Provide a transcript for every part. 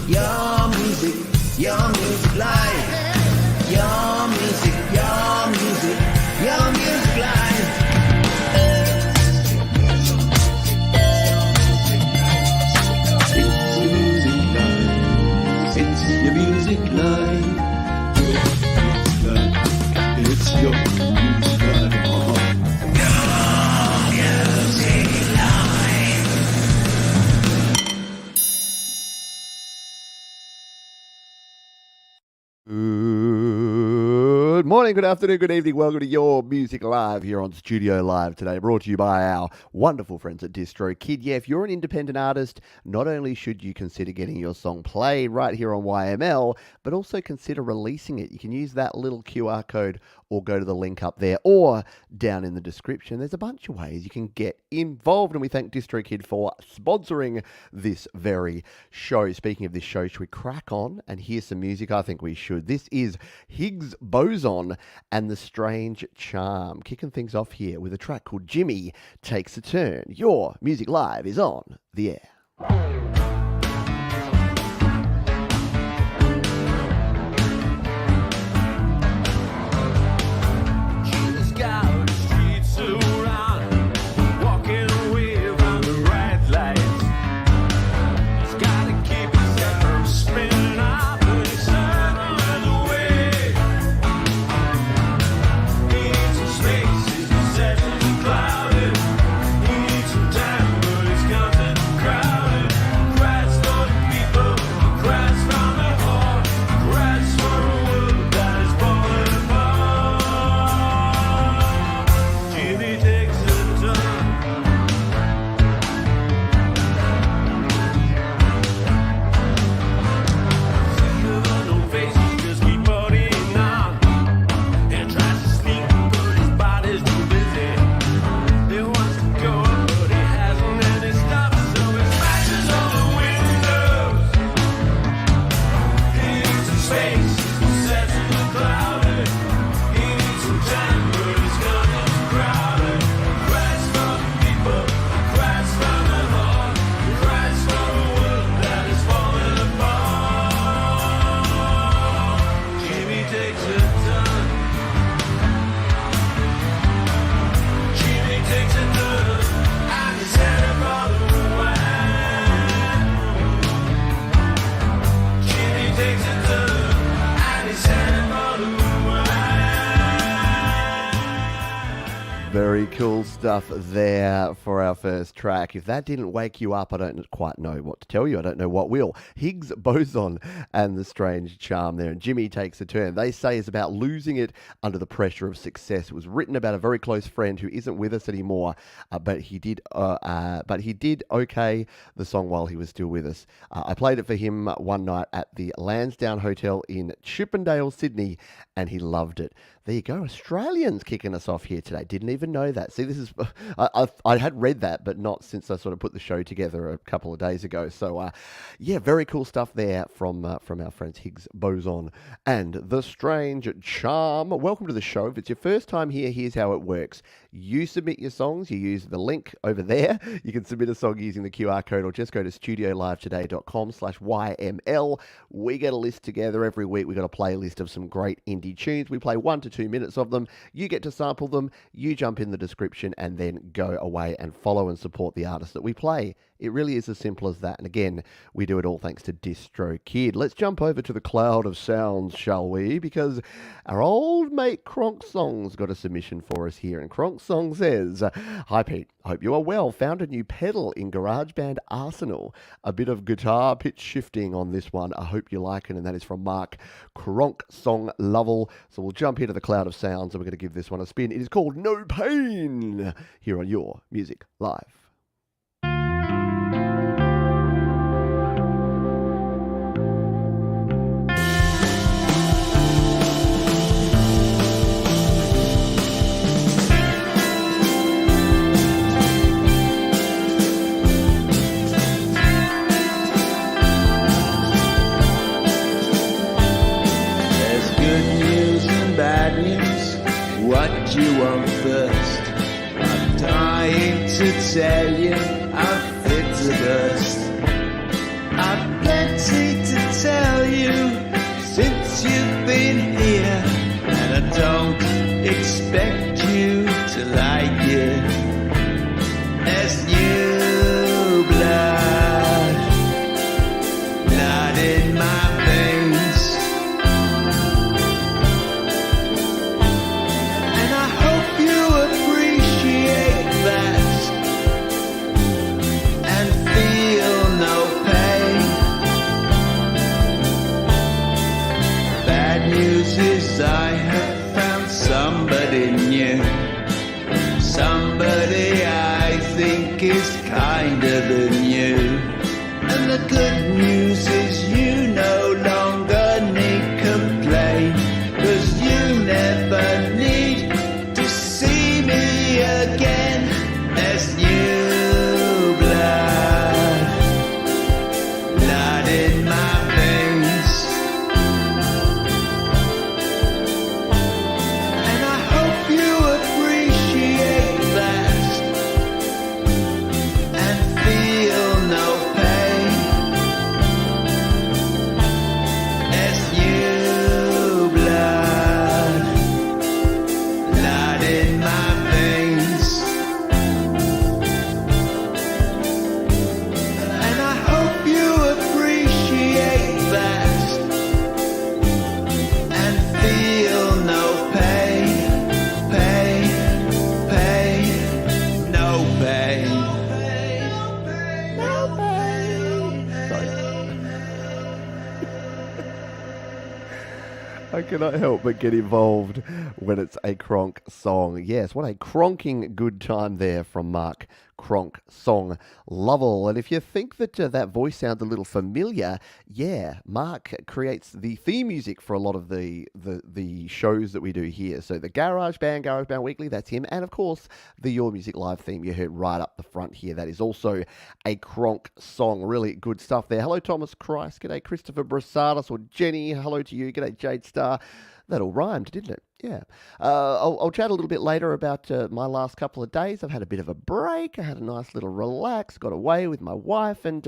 your music live. Your music live. It's your music live. It's your music live. Good morning, good afternoon, good evening. Welcome to Your Music Live here on Studio Live today, brought to you by our wonderful friends at DistroKid. Yeah, if you're an independent artist, not only should you consider getting your song played right here on YML, but also consider releasing it. You can use that little QR code or go to the link up there or down in the description. There's a bunch of ways you can get involved, and we thank DistroKid for sponsoring this very show. Speaking of this show, should we crack on and hear some music? I think we should. This is Higgs Boson and the Strange Charm, kicking things off here with a track called Jimmy Takes a Turn. Your Music Live is on the air. Very cool stuff there for our first track. If that didn't wake you up, I don't quite know what to tell you. I don't know what will. Higgs Boson and the Strange Charm there. And Jimmy Takes a Turn, they say, is about losing it under the pressure of success. It was written about a very close friend who isn't with us anymore, but he did okay the song while he was still with us. I played it for him one night at the Lansdowne Hotel in Chippendale, Sydney, and he loved it. There you go, Australians kicking us off here today. Didn't even know that. See, this is, I had read that, but not since I sort of put the show together a couple of days ago. So, yeah, very cool stuff there from our friends Higgs Boson and the Strange Charm. Welcome to the show. If it's your first time here, here's how it works. You submit your songs, you use the link over there. You can submit a song using the QR code or just go to studiolivetoday.com/YML. We get a list together every week. We've got a playlist of some great indie tunes. We play 1 to 2 minutes of them. You get to sample them. You jump in the description and then go away and follow and support the artists that we play. It really is as simple as that. And again, we do it all thanks to DistroKid. Let's jump over to the cloud of sounds, shall we? Because our old mate Kronk Song's got a submission for us here. And Kronk Song says, "Hi Pete, hope you are well. Found a new pedal in GarageBand Arsenal. A bit of guitar pitch shifting on this one. I hope you like it." And that is from Mark Kronk Song Lovell. So we'll jump into the cloud of sounds and we're going to give this one a spin. It is called No Pain here on Your Music Live. What you want first? I'm dying to tell I cannot help but get involved when it's a Kronk song. Yes, what a cronking good time there from Mark Kronk song Lovell. And if you think that that voice sounds a little familiar, yeah, Mark creates the theme music for a lot of the shows that we do here. So the Garage Band Weekly, that's him. And of course, the Your Music Live theme you heard right up the front here. That is also a Kronk song. Really good stuff there. Hello, Thomas Christ. G'day, Christopher Brasardis or Jenny. Hello to you. G'day, Jade Star. That all rhymed, didn't it? Yeah. I'll chat a little bit later about my last couple of days. I've had a bit of a break. I had a nice little relax, got away with my wife, and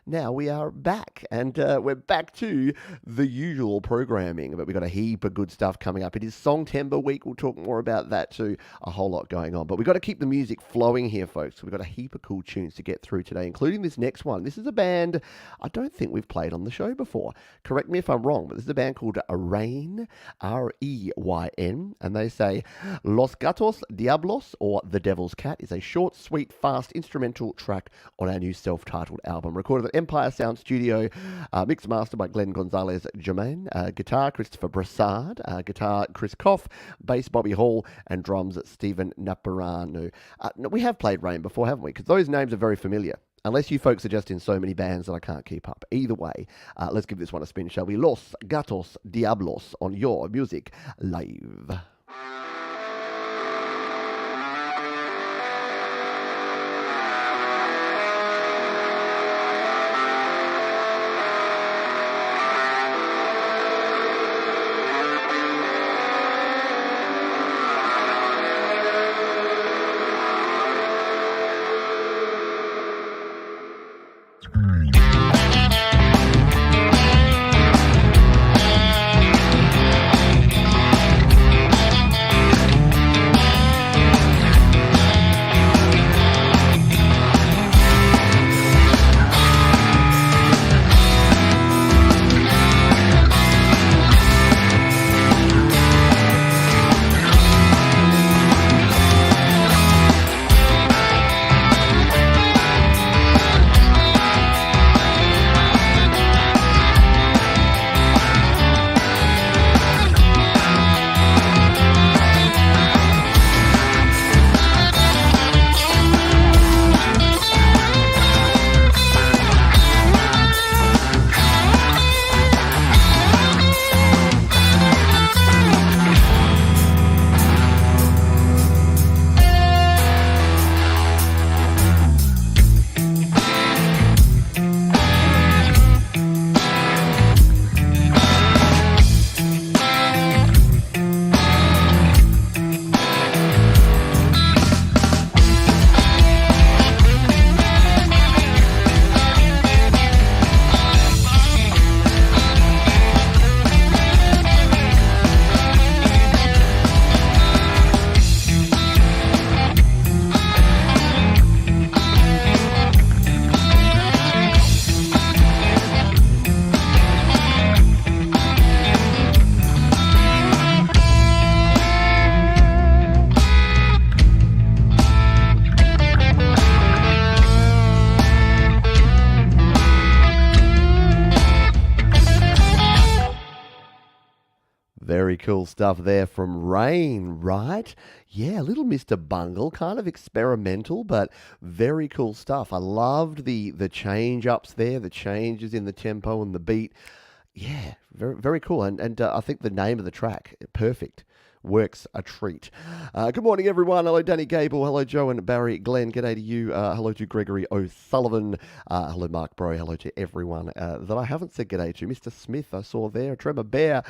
now we are back. And we're back to the usual programming, but we've got a heap of good stuff coming up. It is Songtember week. We'll talk more about that too. A whole lot going on. But we've got to keep the music flowing here, folks. We've got a heap of cool tunes to get through today, including this next one. This is a band I don't think we've played on the show before. Correct me if I'm wrong, but this is a band called Reyn, Reyn, and they say Los Gatos Diablos, or The Devil's Cat, is a short, sweet, fast instrumental track on our new self-titled album. Recorded at Empire Sound Studio, mixed mastered by Glenn Gonzalez Germain, guitar Christopher Brassard, guitar Chris Koff, bass Bobby Hall, and drums Stephen Naparano. We have played Reyn before, haven't we? Because those names are very familiar. Unless you folks are just in so many bands that I can't keep up. Either way, let's give this one a spin, shall we? Los Gatos Diablos on Your Music Live. Very cool stuff there from Reyn, right? Yeah, little Mr. Bungle, kind of experimental, but very cool stuff. I loved the change ups there, the changes in the tempo and the beat. Yeah, very, very cool. And I think the name of the track, perfect. Works a treat. Good morning, everyone. Hello, Danny Gable. Hello, Joe and Barry. Glenn, g'day to you. Hello to Gregory O'Sullivan. Hello, Mark Bro. Hello to everyone that I haven't said g'day to. Mr. Smith, I saw there. Trevor Bear.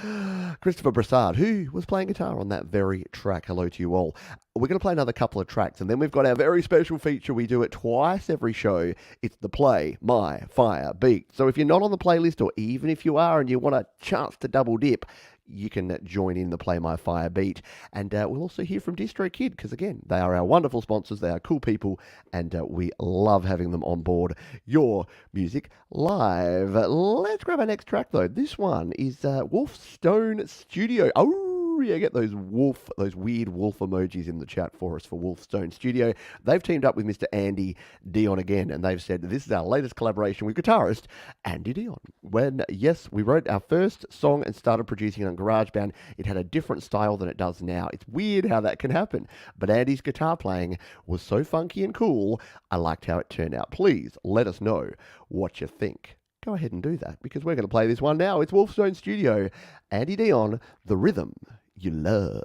Christopher Brassard, who was playing guitar on that very track. Hello to you all. We're going to play another couple of tracks, and then we've got our very special feature. We do it twice every show. It's the Play My Fire Beat. So if you're not on the playlist, or even if you are and you want a chance to double dip, you can join in the Play My Fire beat. And we'll also hear from DistroKid, because again, they are our wonderful sponsors. They are cool people, and we love having them on board Your Music Live. Let's grab our next track, though. This one is Wolfstone Studio. Oh, Yeah, get those weird wolf emojis in the chat for us for Wolfstone Studio. They've teamed up with Mr. Andy Dion again, and they've said this is our latest collaboration with guitarist Andy Dion. When, yes, we wrote our first song and started producing it on GarageBand, it had a different style than it does now. It's weird how that can happen, but Andy's guitar playing was so funky and cool, I liked how it turned out. Please let us know what you think. Go ahead and do that, because we're going to play this one now. It's Wolfstone Studio, Andy Dion, The Rhythm You Love.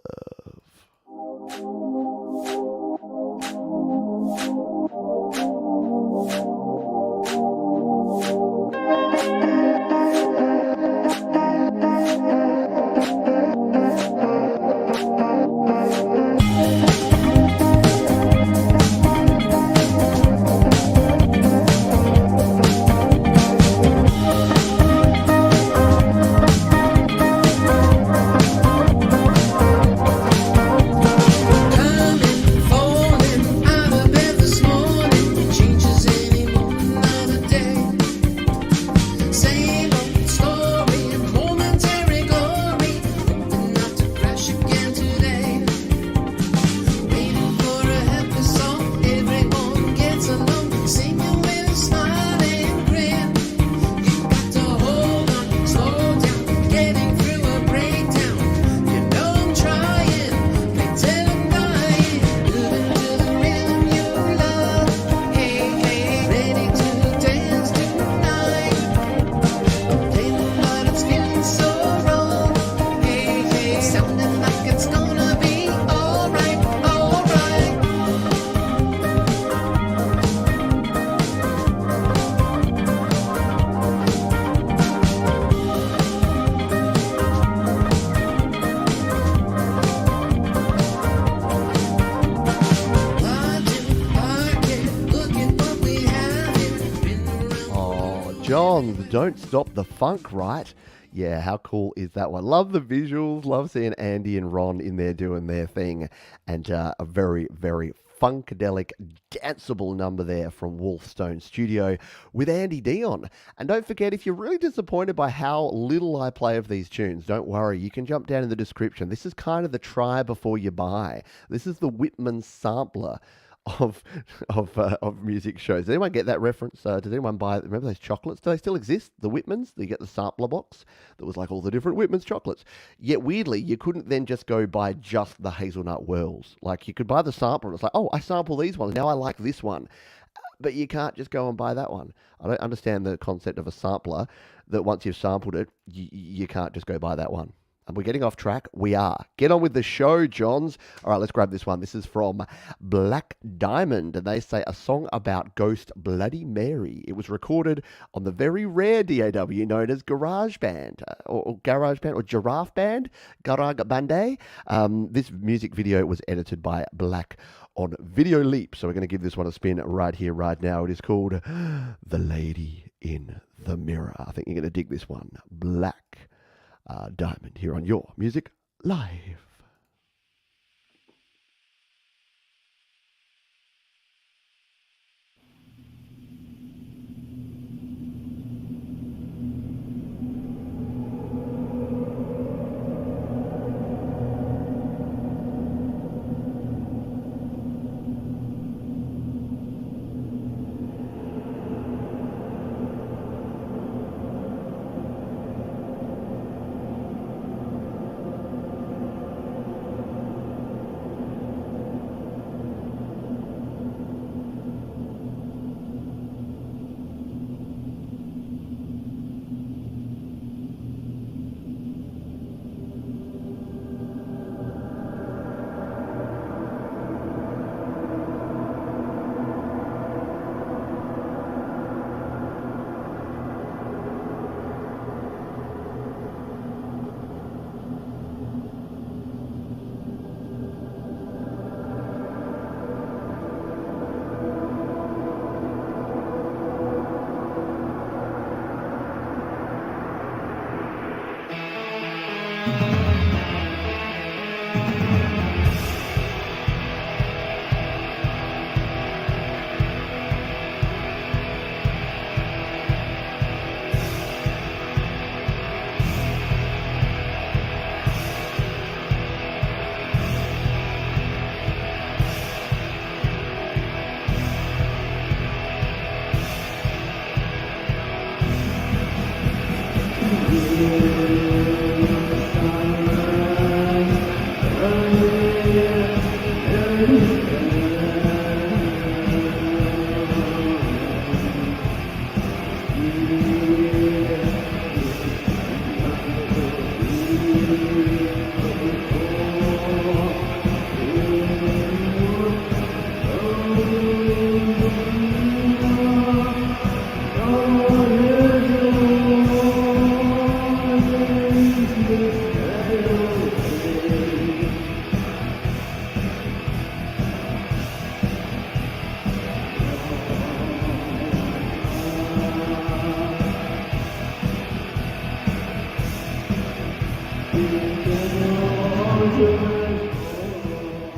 Johns, Don't Stop the Funk, right? Yeah, how cool is that one? Love the visuals, love seeing Andy and Ron in there doing their thing, and a very, very funkadelic, danceable number there from Wolfstone Studio with Andy Dion. And don't forget, if you're really disappointed by how little I play of these tunes, don't worry, you can jump down in the description. This is kind of the try before you buy. This is the Whitman sampler of music shows. Does anyone get that reference? Does anyone buy? Remember those chocolates? Do they still exist? The Whitmans? You get the sampler box that was like all the different Whitman's chocolates. Yet weirdly, you couldn't then just go buy just the hazelnut whirls. Like you could buy the sampler, and it's like, oh, I sample these ones. Now I like this one. But you can't just go and buy that one. I don't understand the concept of a sampler that once you've sampled it, you can't just go buy that one. And we're getting off track. We are. Get on with the show, Johns. All right, let's grab this one. This is from Black Diamond, and they say a song about Ghost Bloody Mary. It was recorded on the very rare DAW known as GarageBand, or GarageBand, or Giraffe Band, GarageBand. This music video was edited by Black on Video Leap, so we're going to give this one a spin right here, right now. It is called The Lady in the Mirror. I think you're going to dig this one. Black Diamond here on Your Music Live.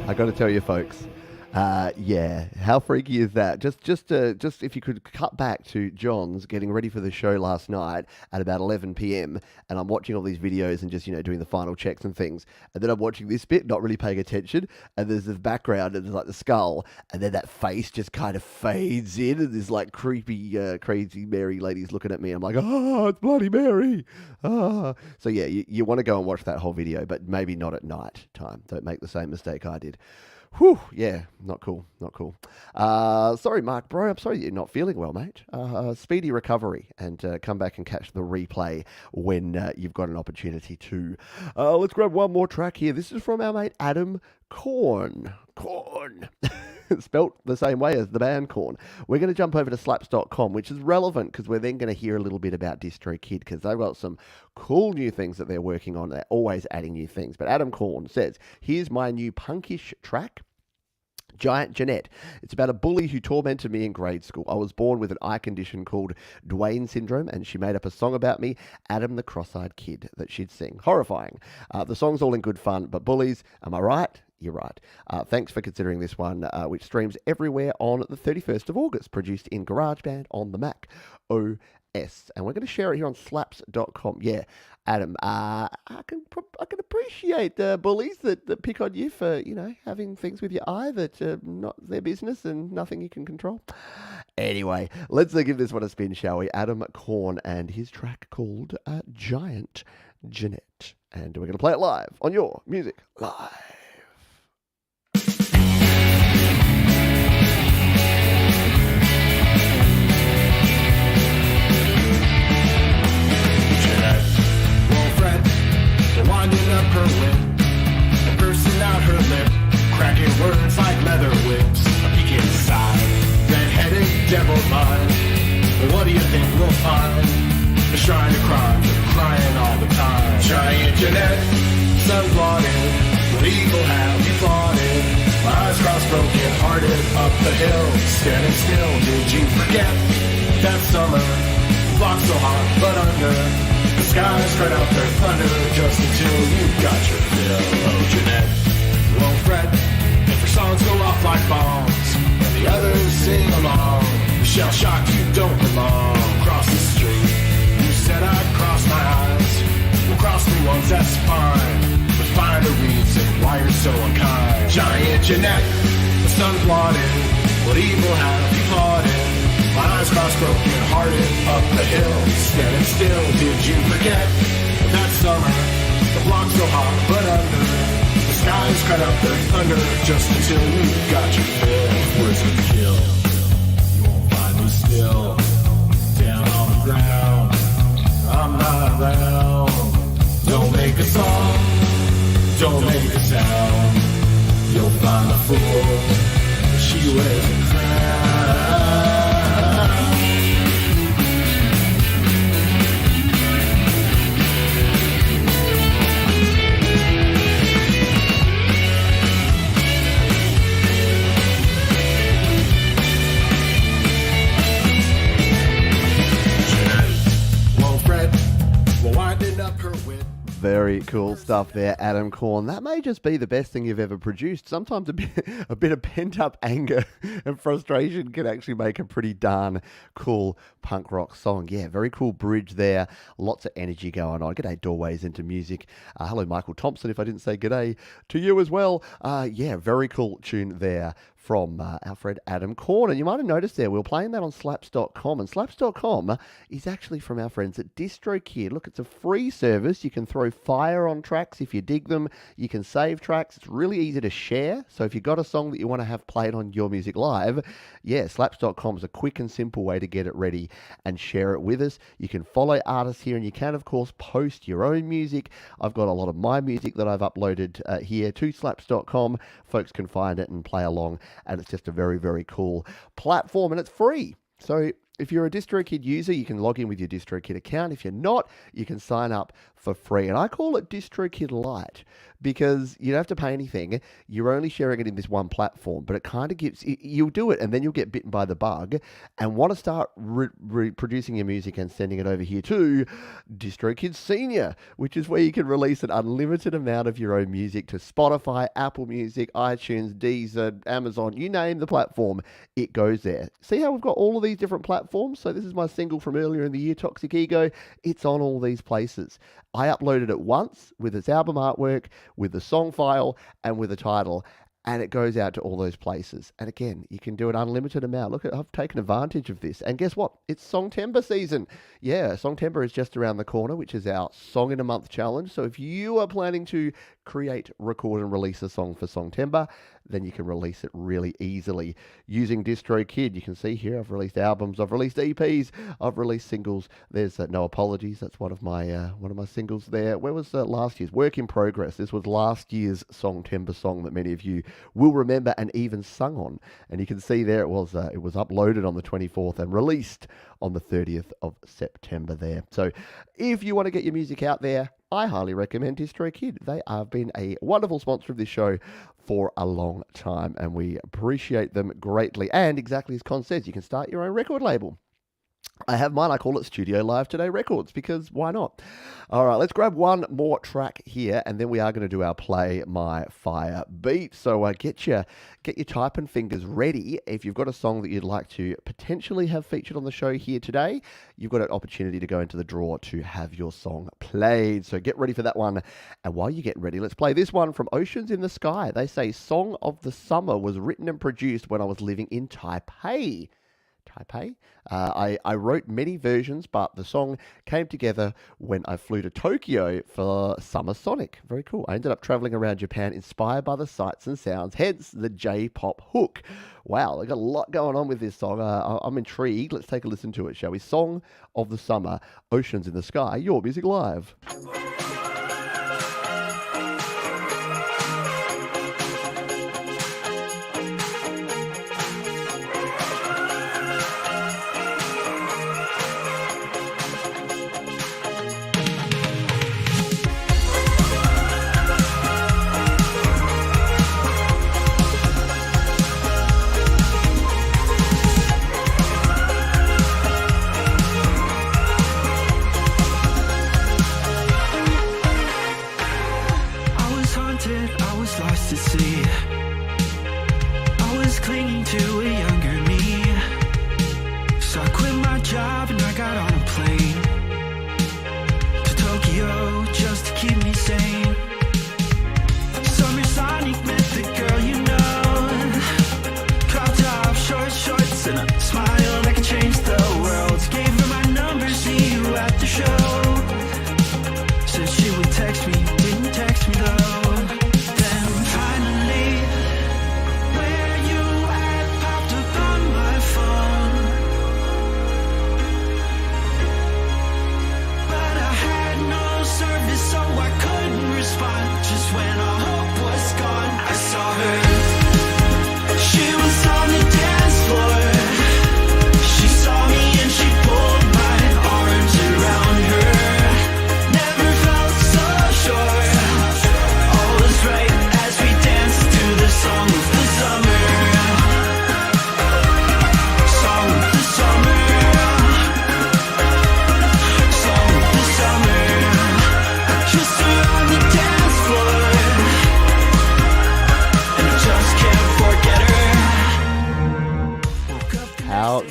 I got to tell you, folks. Yeah, how freaky is that? Just if you could cut back to John's getting ready for the show last night at about 11 p.m. and I'm watching all these videos and just doing the final checks and things, and then I'm watching this bit, not really paying attention, and there's this background and there's like the skull, and then that face just kind of fades in, and this like creepy, crazy Mary lady's looking at me. I'm like, oh, it's Bloody Mary. Ah. So yeah, you want to go and watch that whole video, but maybe not at night time. Don't make the same mistake I did. Whew, yeah, not cool, not cool. Sorry, Mark, bro, I'm sorry you're not feeling well, mate. Speedy recovery, and come back and catch the replay when you've got an opportunity to. Let's grab one more track here. This is from our mate Adam Korn. Korn. Spelt the same way as the band Korn. We're going to jump over to slaps.com, which is relevant because we're then going to hear a little bit about Distro Kid because they've got some cool new things that they're working on. They're always adding new things. But Adam Korn says, here's my new punkish track, Jeanette. It's about a bully who tormented me in grade school. I was born with an eye condition called Duane syndrome, and she made up a song about me, Adam the Cross-Eyed Kid, that she'd sing. Horrifying. The song's all in good fun, but bullies, am I right? You're right. Thanks for considering this one, which streams everywhere on the 31st of August, produced in GarageBand on the Mac OS. And we're going to share it here on slaps.com. Yeah, Adam, I can appreciate bullies that pick on you for, having things with your eye that are not their business and nothing you can control. Anyway, let's give this one a spin, shall we? Adam Korn and his track called Giant Jeanette. And we're going to play it live on Your Music Live. Winding up her whip and bursting out her lip, cracking words like leather whips. A peek inside, red-headed devil mind. But what do you think we'll find? A shrine of crime, crying all the time. Giant Jeanette, sun blotted, what evil have you plotted? My eyes crossed, broken hearted, up the hill, standing still. Did you forget that summer? Blocked so hot, but under. The skies cried out their thunder just until you got your fill. Oh, Jeanette, won't fret if your songs go off like bombs and the others sing along. The shell shock, you don't belong. Cross the street, you said I'd cross my eyes. Well, cross me once, that's fine, but find a reason why you're so unkind. Giant Jeanette, the sun blotted, what evil have you plotted? My eyes crossed, broken hearted, up the hill, standing still. Did you forget that summer? The block so hot, but under. The skies cried out their thunder just until you got your fill. Words would kill. You won't find me still. Down on the ground, I'm not around. Don't make a song, don't make a sound. You'll find the fool, she wears a crown. Very cool stuff there, Adam Korn. That may just be the best thing you've ever produced. Sometimes a bit of pent-up anger and frustration can actually make a pretty darn cool punk rock song. Yeah, very cool bridge there. Lots of energy going on. G'day, Doorways into Music. Hello, Michael Thompson, if I didn't say g'day to you as well. Yeah, very cool tune there from our friend Adam Corn. And you might have noticed there, we were playing that on slaps.com. And slaps.com is actually from our friends at DistroKid. Look, it's a free service. You can throw fire on tracks if you dig them. You can save tracks. It's really easy to share. So if you've got a song that you want to have played on Your Music Live, yeah, slaps.com is a quick and simple way to get it ready and share it with us. You can follow artists here, and you can, of course, post your own music. I've got a lot of my music that I've uploaded here to slaps.com. Folks can find it and play along, and it's just a very, very cool platform, and it's free. So if you're a DistroKid user, you can log in with your DistroKid account. If you're not, you can sign up for free. And I call it DistroKid Lite because you don't have to pay anything. You're only sharing it in this one platform, but it kind of gives, you'll do it and then you'll get bitten by the bug and want to start producing your music and sending it over here to DistroKid Senior, which is where you can release an unlimited amount of your own music to Spotify, Apple Music, iTunes, Deezer, Amazon, you name the platform, it goes there. See how we've got all of these different platforms? So this is my single from earlier in the year, Toxic Ego. It's on all these places. I uploaded it once with its album artwork, with the song file, and with the title, and it goes out to all those places. And again, you can do an unlimited amount. Look, I've taken advantage of this. And guess what? It's Songtember season. Yeah, Songtember is just around the corner, which is our Song in a Month challenge. So if you are planning to create, record, and release a song for Songtember, then you can release it really easily using DistroKid. You can see here I've released albums, I've released EPs, I've released singles. There's No Apologies. That's one of my singles there. Where was last year's? Work in Progress. This was last year's Songtember song that many of you will remember and even sung on. And you can see there it was uploaded on the 24th and released on the 30th of September there. So if you want to get your music out there, I highly recommend DistroKid. They have been a wonderful sponsor of this show for a long time, and we appreciate them greatly. And exactly as Con says, you can start your own record label. I have mine. I call it Studio Live Today Records because why not? All right, let's grab one more track here, and then we are going to do our Play My Fire beat. So get your typing fingers ready. If you've got a song that you'd like to potentially have featured on the show here today, you've got an opportunity to go into the draw to have your song played. So get ready for that one. And while you get ready, let's play this one from Oceans in the Sky. They say Song of the Summer was written and produced when I was living in Taipei. I wrote many versions, but the song came together when I flew to Tokyo for Summer Sonic. Very cool. I ended up traveling around Japan inspired by the sights and sounds, hence the J-pop hook. Wow, I got a lot going on with this song. I'm intrigued. Let's take a listen to it, shall we? Song of the Summer, Oceans in the Sky, Your Music Live.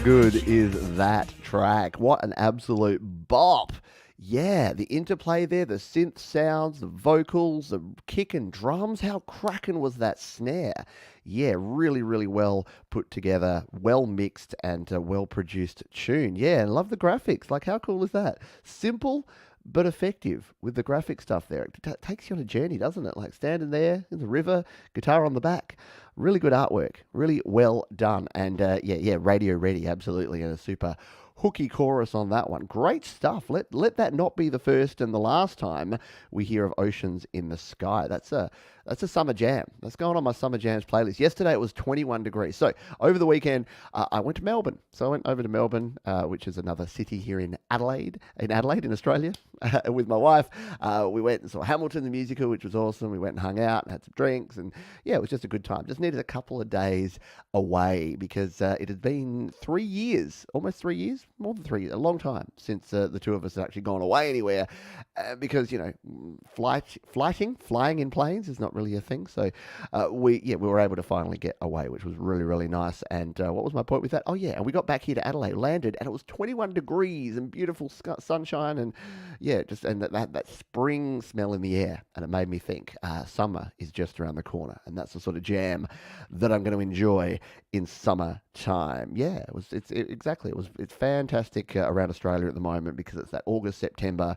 Good is that track? What an absolute bop. Yeah, the interplay there, the synth sounds, the vocals, the kick and drums. How cracking was that snare? Yeah, really, really well put together, well mixed, and well produced tune. Yeah, and love the graphics. Like, how cool is that? Simple but effective with the graphic stuff there. It takes you on a journey, doesn't it? Like standing there in the river, guitar on the back. Really good artwork. Really well done. And yeah, radio ready, absolutely, and a super hooky chorus on that one. Great stuff. Let that not be the first and the last time we hear of Oceans in the Sky. That's a summer jam. That's going on my summer jams playlist. Yesterday it was 21 degrees. So over the weekend I went to Melbourne. So I went over to Melbourne, which is another city here in Adelaide, in Australia, with my wife. We went and saw Hamilton the musical, which was awesome. We went and hung out and had some drinks, and yeah, it was just a good time. Just needed a couple of days away because it had been 3 years, almost 3 years, more than 3 years, a long time since the two of us had actually gone away anywhere, because flying in planes is not really a thing. So we were able to finally get away, which was really, really nice. And what was my point with that? Oh yeah, and we got back here to Adelaide, landed, and it was 21 degrees and beautiful sunshine, and yeah, just and that spring smell in the air, and it made me think summer is just around the corner, and that's the sort of jam that I'm going to enjoy in summertime. Yeah, it's fantastic around Australia at the moment because it's that August, September.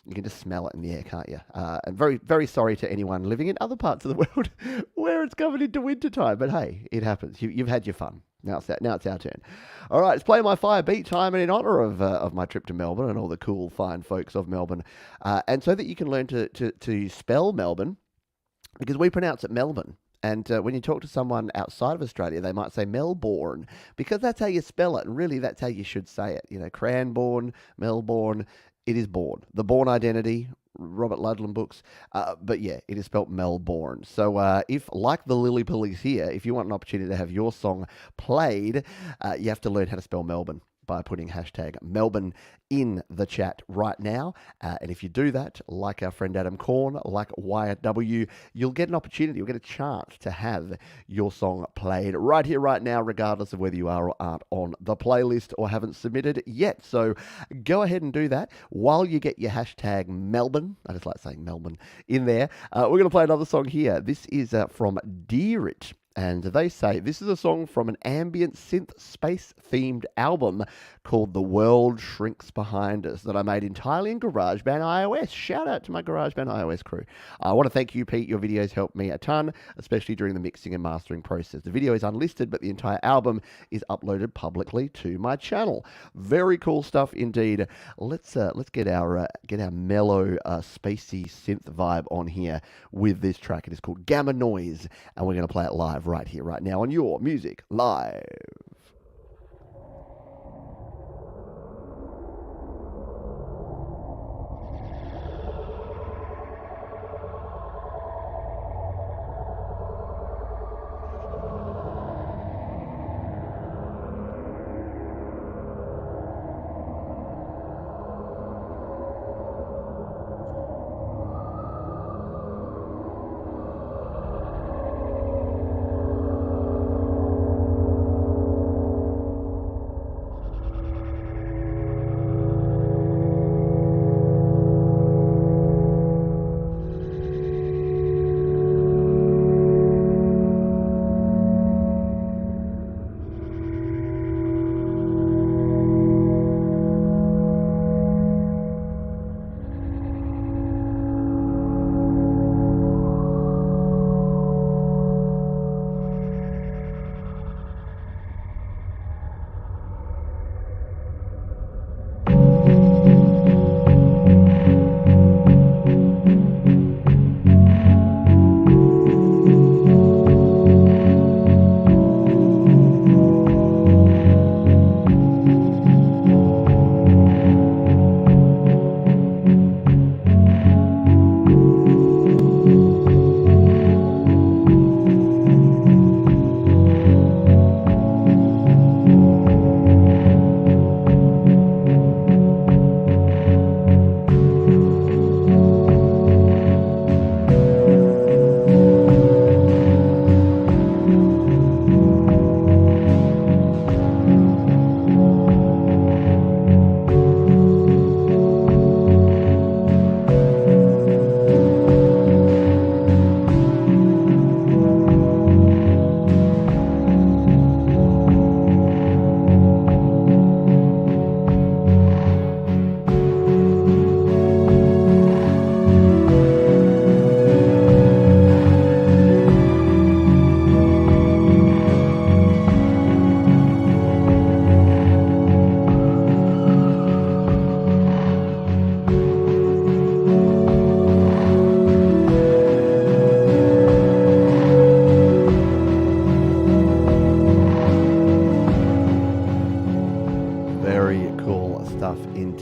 You can just smell it in the air, can't you? And very, very sorry to anyone living in other parts of the world where it's coming into winter time. But hey, it happens. You've had your fun. Now it's our turn. All right, it's Play My Fire beat time, and in honour of my trip to Melbourne and all the cool, fine folks of Melbourne, and so that you can learn to spell Melbourne, because we pronounce it Melbourne. And when you talk to someone outside of Australia, they might say Melbourne, because that's how you spell it, and really that's how you should say it. You know, Cranbourne, Melbourne. It is Bourne. The Bourne Identity, Robert Ludlum books. But yeah, it is spelt Melbourne. So if, like the Lily Police here, if you want an opportunity to have your song played, you have to learn how to spell Melbourne by putting hashtag Melbourne in the chat right now. And if you do that, like our friend Adam Korn, like Wyatt W, you'll get an opportunity, you'll get a chance to have your song played right here, right now, regardless of whether you are or aren't on the playlist or haven't submitted yet. So go ahead and do that while you get your hashtag Melbourne. I just like saying Melbourne in there. We're going to play another song here. This is from Dear It. And they say this is a song from an ambient synth space-themed album called The World Shrinks Behind Us that I made entirely in GarageBand iOS. Shout out to my GarageBand iOS crew. I want to thank you, Pete. Your videos helped me a ton, especially during the mixing and mastering process. The video is unlisted, but the entire album is uploaded publicly to my channel. Very cool stuff indeed. Let's get our mellow, spacey synth vibe on here with this track. It is called Gamma Noise, and we're going to play it live right here, right now on Your Music Live.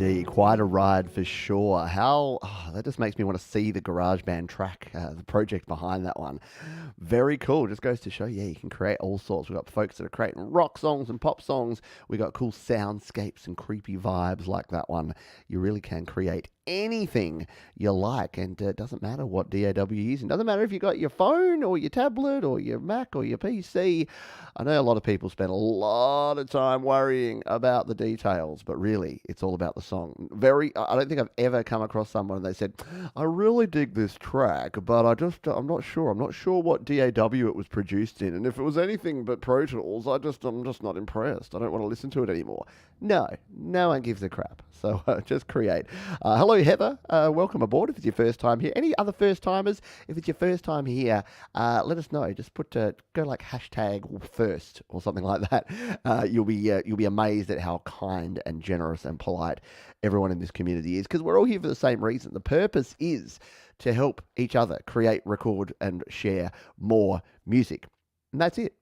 indeed. Quite a ride for sure. That just makes me want to see the GarageBand track, the project behind that one. Very cool. Just goes to show, you can create all sorts. We've got folks that are creating rock songs and pop songs. We've got cool soundscapes and creepy vibes like that one. You really can create anything you like, and it doesn't matter what DAW you're using. Doesn't matter if you got your phone or your tablet or your Mac or your PC. I know a lot of people spend a lot of time worrying about the details, but really it's all about the song. I don't think I've ever come across someone and they said, I really dig this track, but I'm not sure what DAW it was produced in, and if it was anything but Pro Tools, I'm just not impressed. I don't want to listen to it anymore. No one gives a crap. So just create. Hello, Heather. Welcome aboard if it's your first time here. Any other first timers? If it's your first time here, let us know. Just go like hashtag first or something like that. You'll be amazed at how kind and generous and polite everyone in this community is, because we're all here for the same reason. The purpose is to help each other create, record, and share more music. And that's it.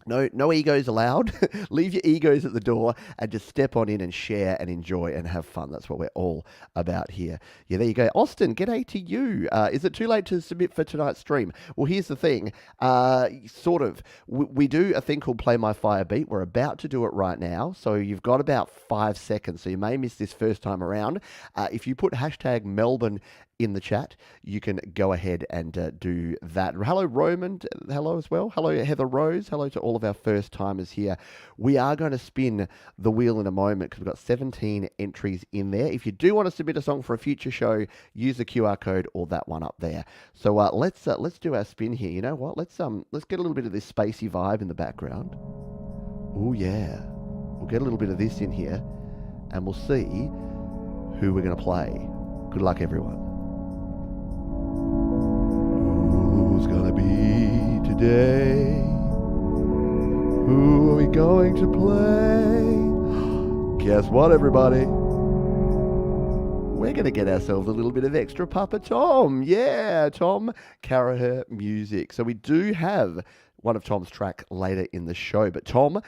No egos allowed. Leave your egos at the door and just step on in and share and enjoy and have fun. That's what we're all about here. Yeah, there you go. Austin, g'day to you. Is it too late to submit for tonight's stream? Well, here's the thing. Sort of. We do a thing called Play My Fire Beat. We're about to do it right now. So you've got about 5 seconds. So you may miss this first time around. If you put hashtag Melbourne in the chat, you can go ahead and do that. Hello, Roman. Hello as well. Hello, Heather Rose. Hello to all of our first timers here. We are going to spin the wheel in a moment because we've got 17 entries in there. If you do want to submit a song for a future show, use the QR code or that one up there. So let's do our spin here. You know what? Let's get a little bit of this spacey vibe in the background. Oh yeah, we'll get a little bit of this in here, and we'll see who we're going to play. Good luck, everyone. Who's gonna be today? Who are we going to play? Guess what, everybody? We're gonna get ourselves a little bit of extra Papa Tom. Yeah, Tom Caraher music. So we do have one of Tom's track later in the show. But Tom,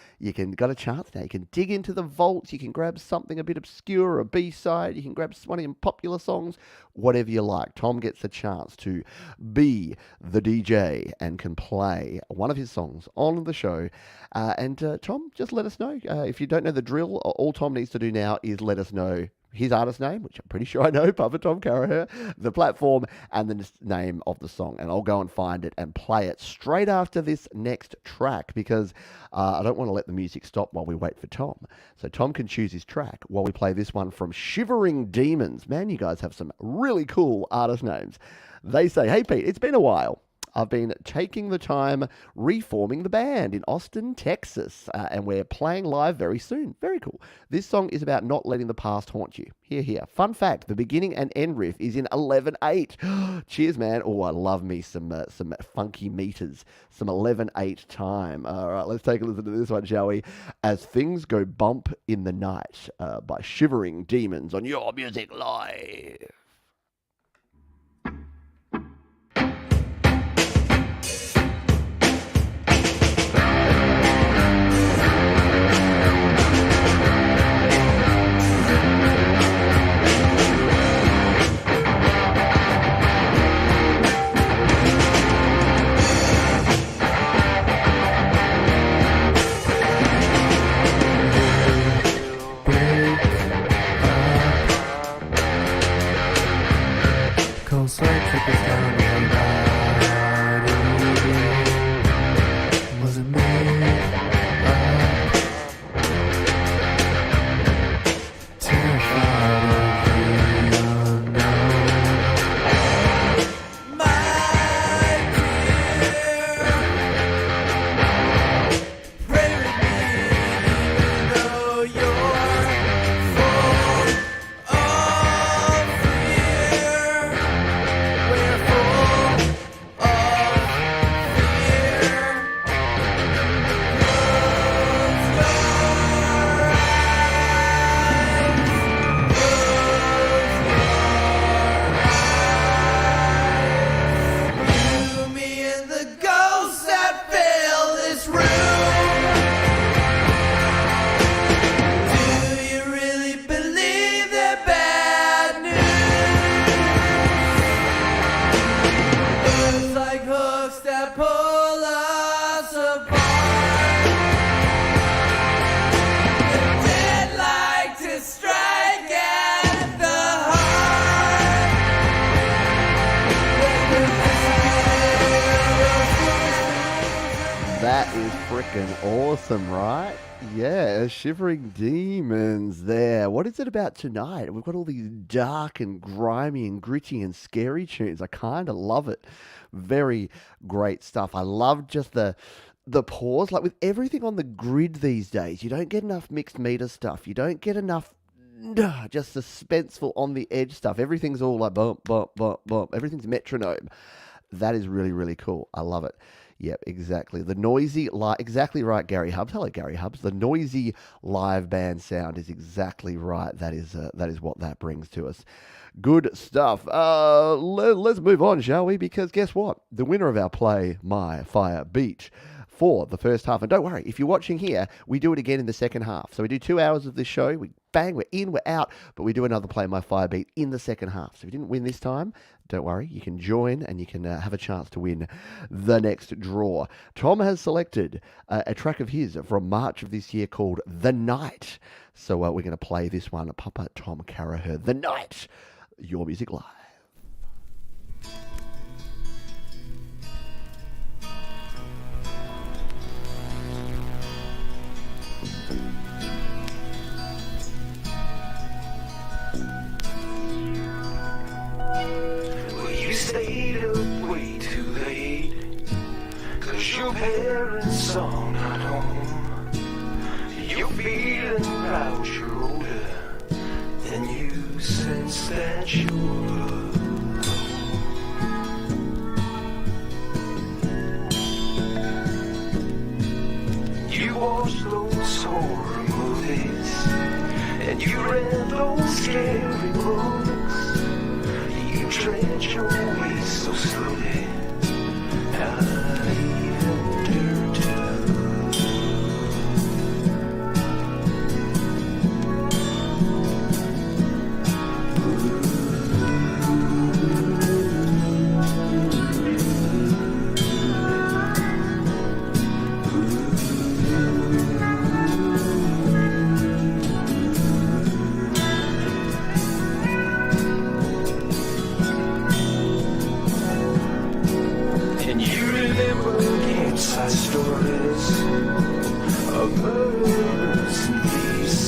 got a chance now. You can dig into the vaults. You can grab something a bit obscure, a B-side. You can grab one of your popular songs, whatever you like. Tom gets a chance to be the DJ and can play one of his songs on the show. Tom, just let us know. If you don't know the drill, all Tom needs to do now is let us know his artist name, which I'm pretty sure I know, Papa Tom Caraher, the platform, and the name of the song. And I'll go and find it and play it straight after this next track, because I don't want to let the music stop while we wait for Tom. So Tom can choose his track while we play this one from Shivering Demons. Man, you guys have some really cool artist names. They say, hey Pete, it's been a while. I've been taking the time reforming the band in Austin, Texas, and we're playing live very soon. Very cool. This song is about not letting the past haunt you. Here. Fun fact, the beginning and end riff is in 11/8. Cheers, man. Oh, I love me some funky meters. Some 11/8 time. All right, let's take a listen to this one, shall we? As Things Go Bump in the Night by Shivering Demons on Your Music Live. That is freaking awesome, right? Yeah, Shivering Demons there. What is it about tonight? We've got all these dark and grimy and gritty and scary tunes. I kind of love it. Very great stuff. I love just the pause. Like with everything on the grid these days, you don't get enough mixed meter stuff. You don't get enough just suspenseful on the edge stuff. Everything's all like bump, bump, bump, bump. Everything's metronome. That is really, really cool. I love it. Yep, exactly. The noisy, exactly right, Gary Hubbs. Hello, Gary Hubbs. The noisy live band sound is exactly right. That is what that brings to us. Good stuff. Let's move on, shall we? Because guess what? The winner of our Play My Fire Beat for the first half. And don't worry, if you're watching here, we do it again in the second half. So we do 2 hours of this show. We bang, we're in, we're out, but we do another Play My Fire Beat in the second half. So if you didn't win this time, don't worry, you can join and you can have a chance to win the next draw. Tom has selected a track of his from March of this year called The Night. So we're going to play this one, Papa Tom Caraher, The Night, Your Music Live. You stayed up way too late, 'cause your parents are not home. You're feeling proud you're older, then you sense that you're alone. You watch those horror movies, and you read those scary books. You tread your way so slowly, not even dare to look. Stories of murders and thieves,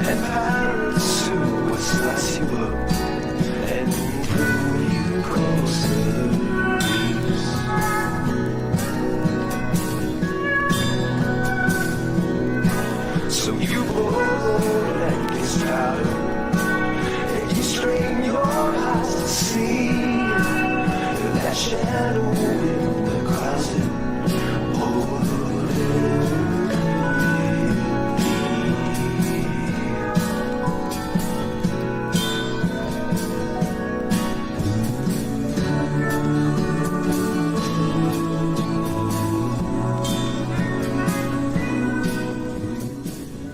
and pirates who would slice you up and throw you across the reefs. So you pour like this powder, and you strain your eyes to see that shadow in the closet.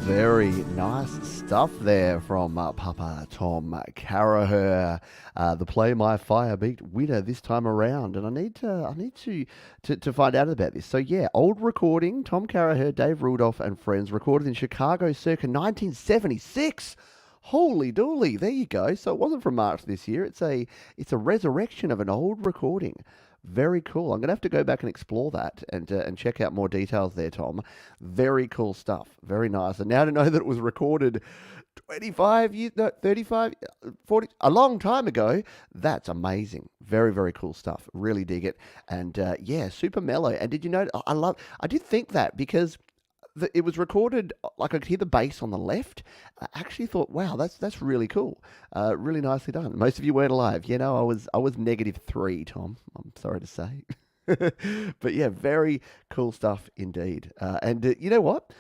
Very nice stuff there from Papa Tom Caraher, the Play My Fire Beat winner this time around. And I need to find out about this. So yeah, old recording, Tom Caraher, Dave Rudolph and friends, recorded in Chicago circa 1976. Holy dooly, there you go. So it wasn't from March this year. It's a resurrection of an old recording. Very cool. I'm going to have to go back and explore that and check out more details there, Tom. Very cool stuff. Very nice. And now to know that it was recorded 25 years, no, 35, 40, a long time ago, that's amazing. Very, very cool stuff. Really dig it. And yeah, super mellow. And did you know, I did think that because it was recorded, like I could hear the bass on the left. I actually thought, wow, that's really cool. Really nicely done. Most of you weren't alive. You know, I was -3, Tom. I'm sorry to say. But yeah, very cool stuff indeed. And you know what?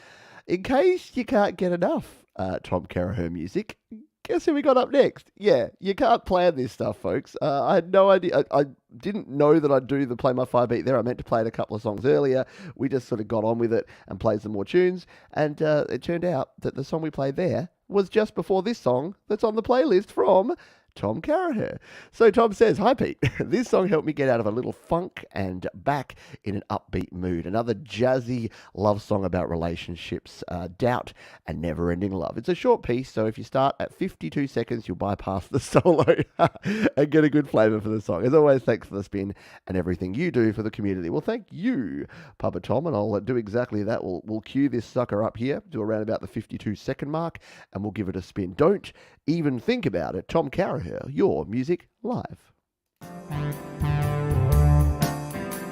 In case you can't get enough Tom Caraher music, guess who we got up next? Yeah, you can't plan this stuff, folks. I had no idea. I didn't know that I'd do the Play My Fire Beat there. I meant to play a couple of songs earlier. We just sort of got on with it and played some more tunes. And it turned out that the song we played there was just before this song that's on the playlist from Tom Caraher. So Tom says, "Hi Pete, this song helped me get out of a little funk and back in an upbeat mood. Another jazzy love song about relationships, doubt, and never-ending love. It's a short piece, so if you start at 52 seconds, you'll bypass the solo and get a good flavour for the song. As always, thanks for the spin and everything you do for the community." Well, thank you, Papa Tom, and I'll do exactly that. We'll cue this sucker up here to around about the 52-second mark, and we'll give it a spin. Don't even think about it. Tom Caraher, your music live.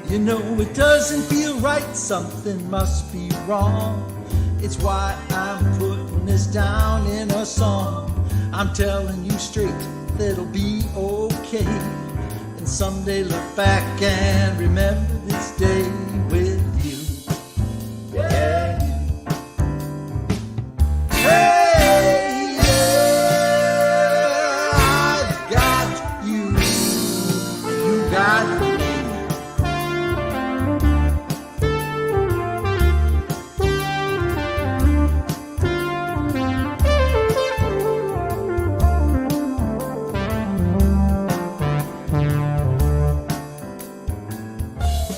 You know it doesn't feel right, something must be wrong. It's why I'm putting this down in a song. I'm telling you straight that it'll be okay. And someday look back and remember this day with you. Yeah. Hey, yeah, I've got you. You got me.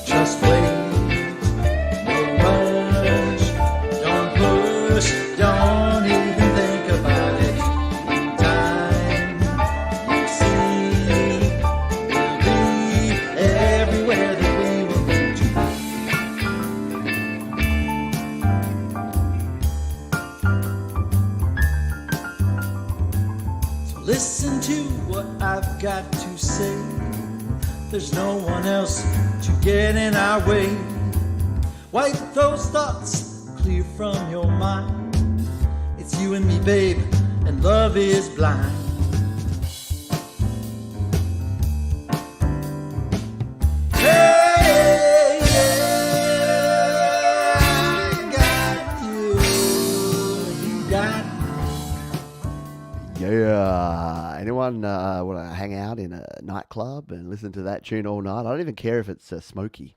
Just wait, no rush, don't push, don't even think about it. In time, you'll see, we'll be everywhere that we will need to be. So listen to what I've got to say. There's no one else to get in our way. Wipe those thoughts clear from your mind. It's you and me, babe, and love is blind. Hey, yeah, I got you, you got me. Yeah. Anyone want to hang out in a nightclub and listen to that tune all night? I don't even care if it's smoky,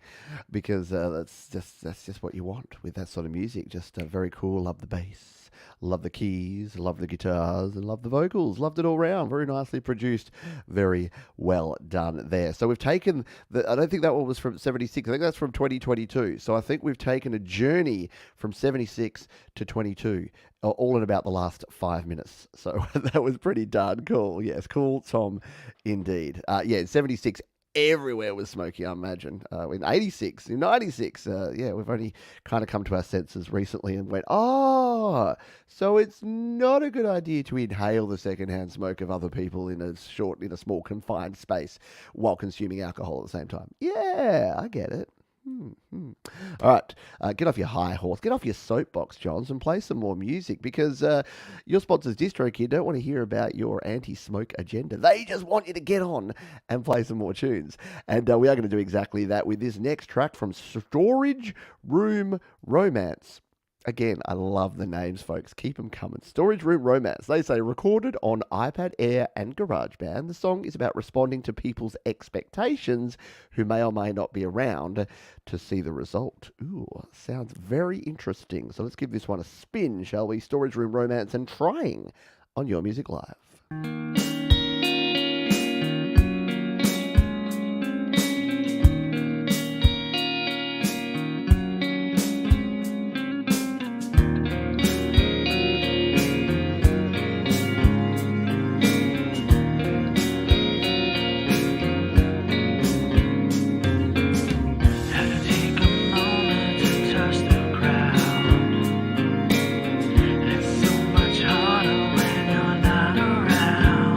because that's just what you want with that sort of music. Just very cool. Love the bass, love the keys, love the guitars, and love the vocals. Loved it all round. Very nicely produced. Very well done there. So we've taken I don't think that one was from 76. I think that's from 2022. So I think we've taken a journey from 76 to 22. All in about the last 5 minutes. So that was pretty darn cool. Yes, cool, Tom, indeed. In 76, everywhere was smoky, I imagine. In 86, in 96, we've only kind of come to our senses recently and went, so it's not a good idea to inhale the secondhand smoke of other people in a small confined space while consuming alcohol at the same time. Yeah, I get it. All right, get off your high horse, get off your soapbox, Johns, and play some more music, because your sponsors, DistroKid, don't want to hear about your anti-smoke agenda. They just want you to get on and play some more tunes. And we are going to do exactly that with this next track from Storage Room Romance. Again, I love the names, folks. Keep them coming. Storage Room Romance. They say recorded on iPad Air and GarageBand. The song is about responding to people's expectations who may or may not be around to see the result. Ooh, sounds very interesting. So let's give this one a spin, shall we? Storage Room Romance and Trying on Your Music Live. It's so much harder when you're not around.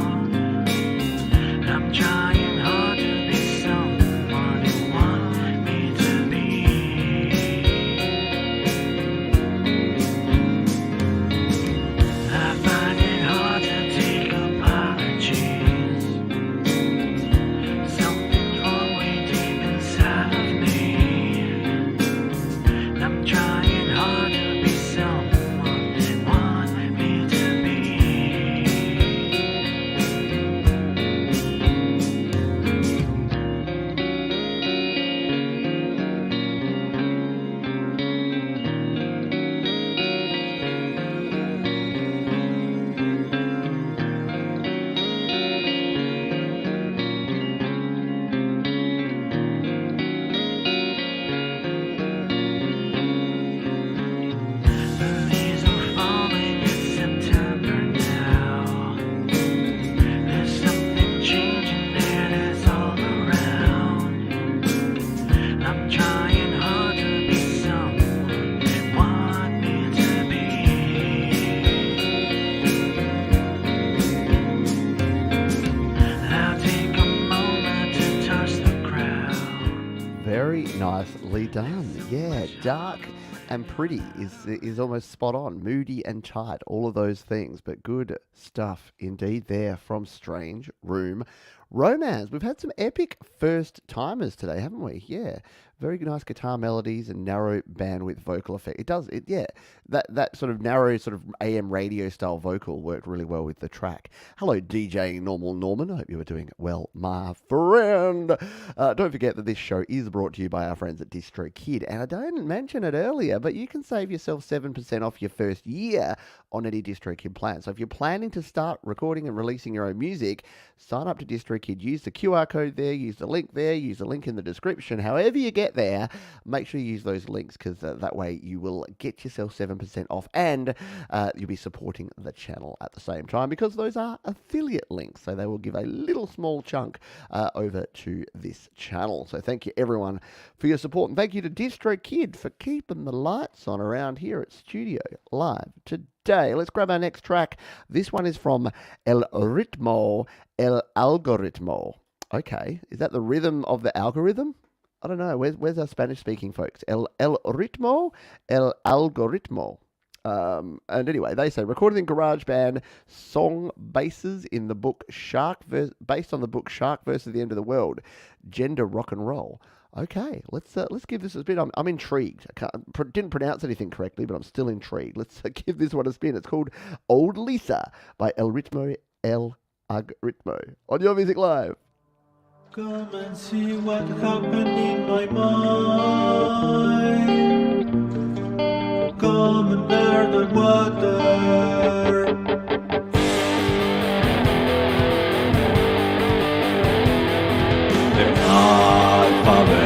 Nicely done. Yeah, dark and pretty is almost spot on. Moody and tight, all of those things. But good stuff indeed there from Strange Room Romance. We've had some epic first timers today, haven't we? Yeah. Very nice guitar melodies and narrow bandwidth vocal effect. Yeah. That sort of narrow, sort of AM radio style vocal worked really well with the track. Hello, DJ Normal Norman. I hope you were doing well, my friend. Don't forget that this show is brought to you by our friends at DistroKid. And I didn't mention it earlier, but you can save yourself 7% off your first year on any DistroKid plan. So if you're planning to start recording and releasing your own music, sign up to DistroKid. Use the QR code there, use the link there, use the link in the description. However you get there, make sure you use those links, because that way you will get yourself 7% off, and you'll be supporting the channel at the same time, because those are affiliate links, so they will give a little small chunk over to this channel. So thank you everyone for your support, and thank you to DistroKid for keeping the lights on around here at Studio Live today. Let's grab our next track. This one is from El Ritmo, El Algoritmo. Okay, is that the rhythm of the algorithm? I don't know. Where's our Spanish-speaking folks? El ritmo, el algoritmo. And anyway, they say recorded in GarageBand, song bases in the book based on the book Shark vs. the End of the World, gender rock and roll. Okay, let's give this a spin. I'm intrigued. Didn't pronounce anything correctly, but I'm still intrigued. Let's give this one a spin. It's called Old Lisa by El Ritmo, El Algoritmo on Your Music Live. Come and see what happened in my mind. Come and bear the water. The alphabet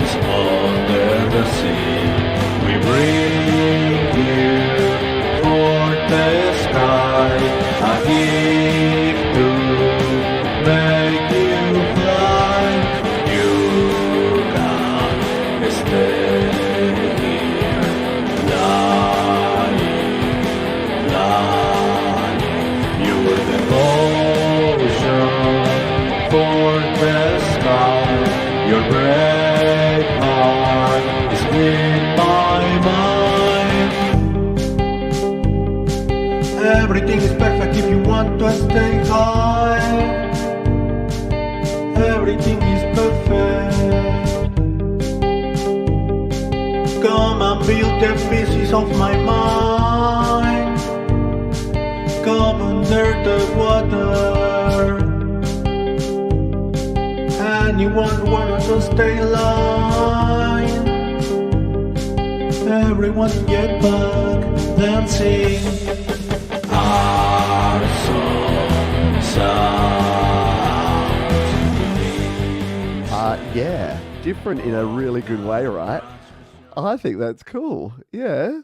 is under the sea. We bring you for the sky a gift to make you fly. You can stay here, lying. You're the ocean for the sky. Your brave heart is in my mind. Everything is perfect if you want to stay high. Everything is perfect. Come and build the pieces of my mind. Come under the water. Anyone wants to stay alive. Everyone get back dancing. Our song sounds. Yeah, different in a really good way, right? I think that's cool. Yeah,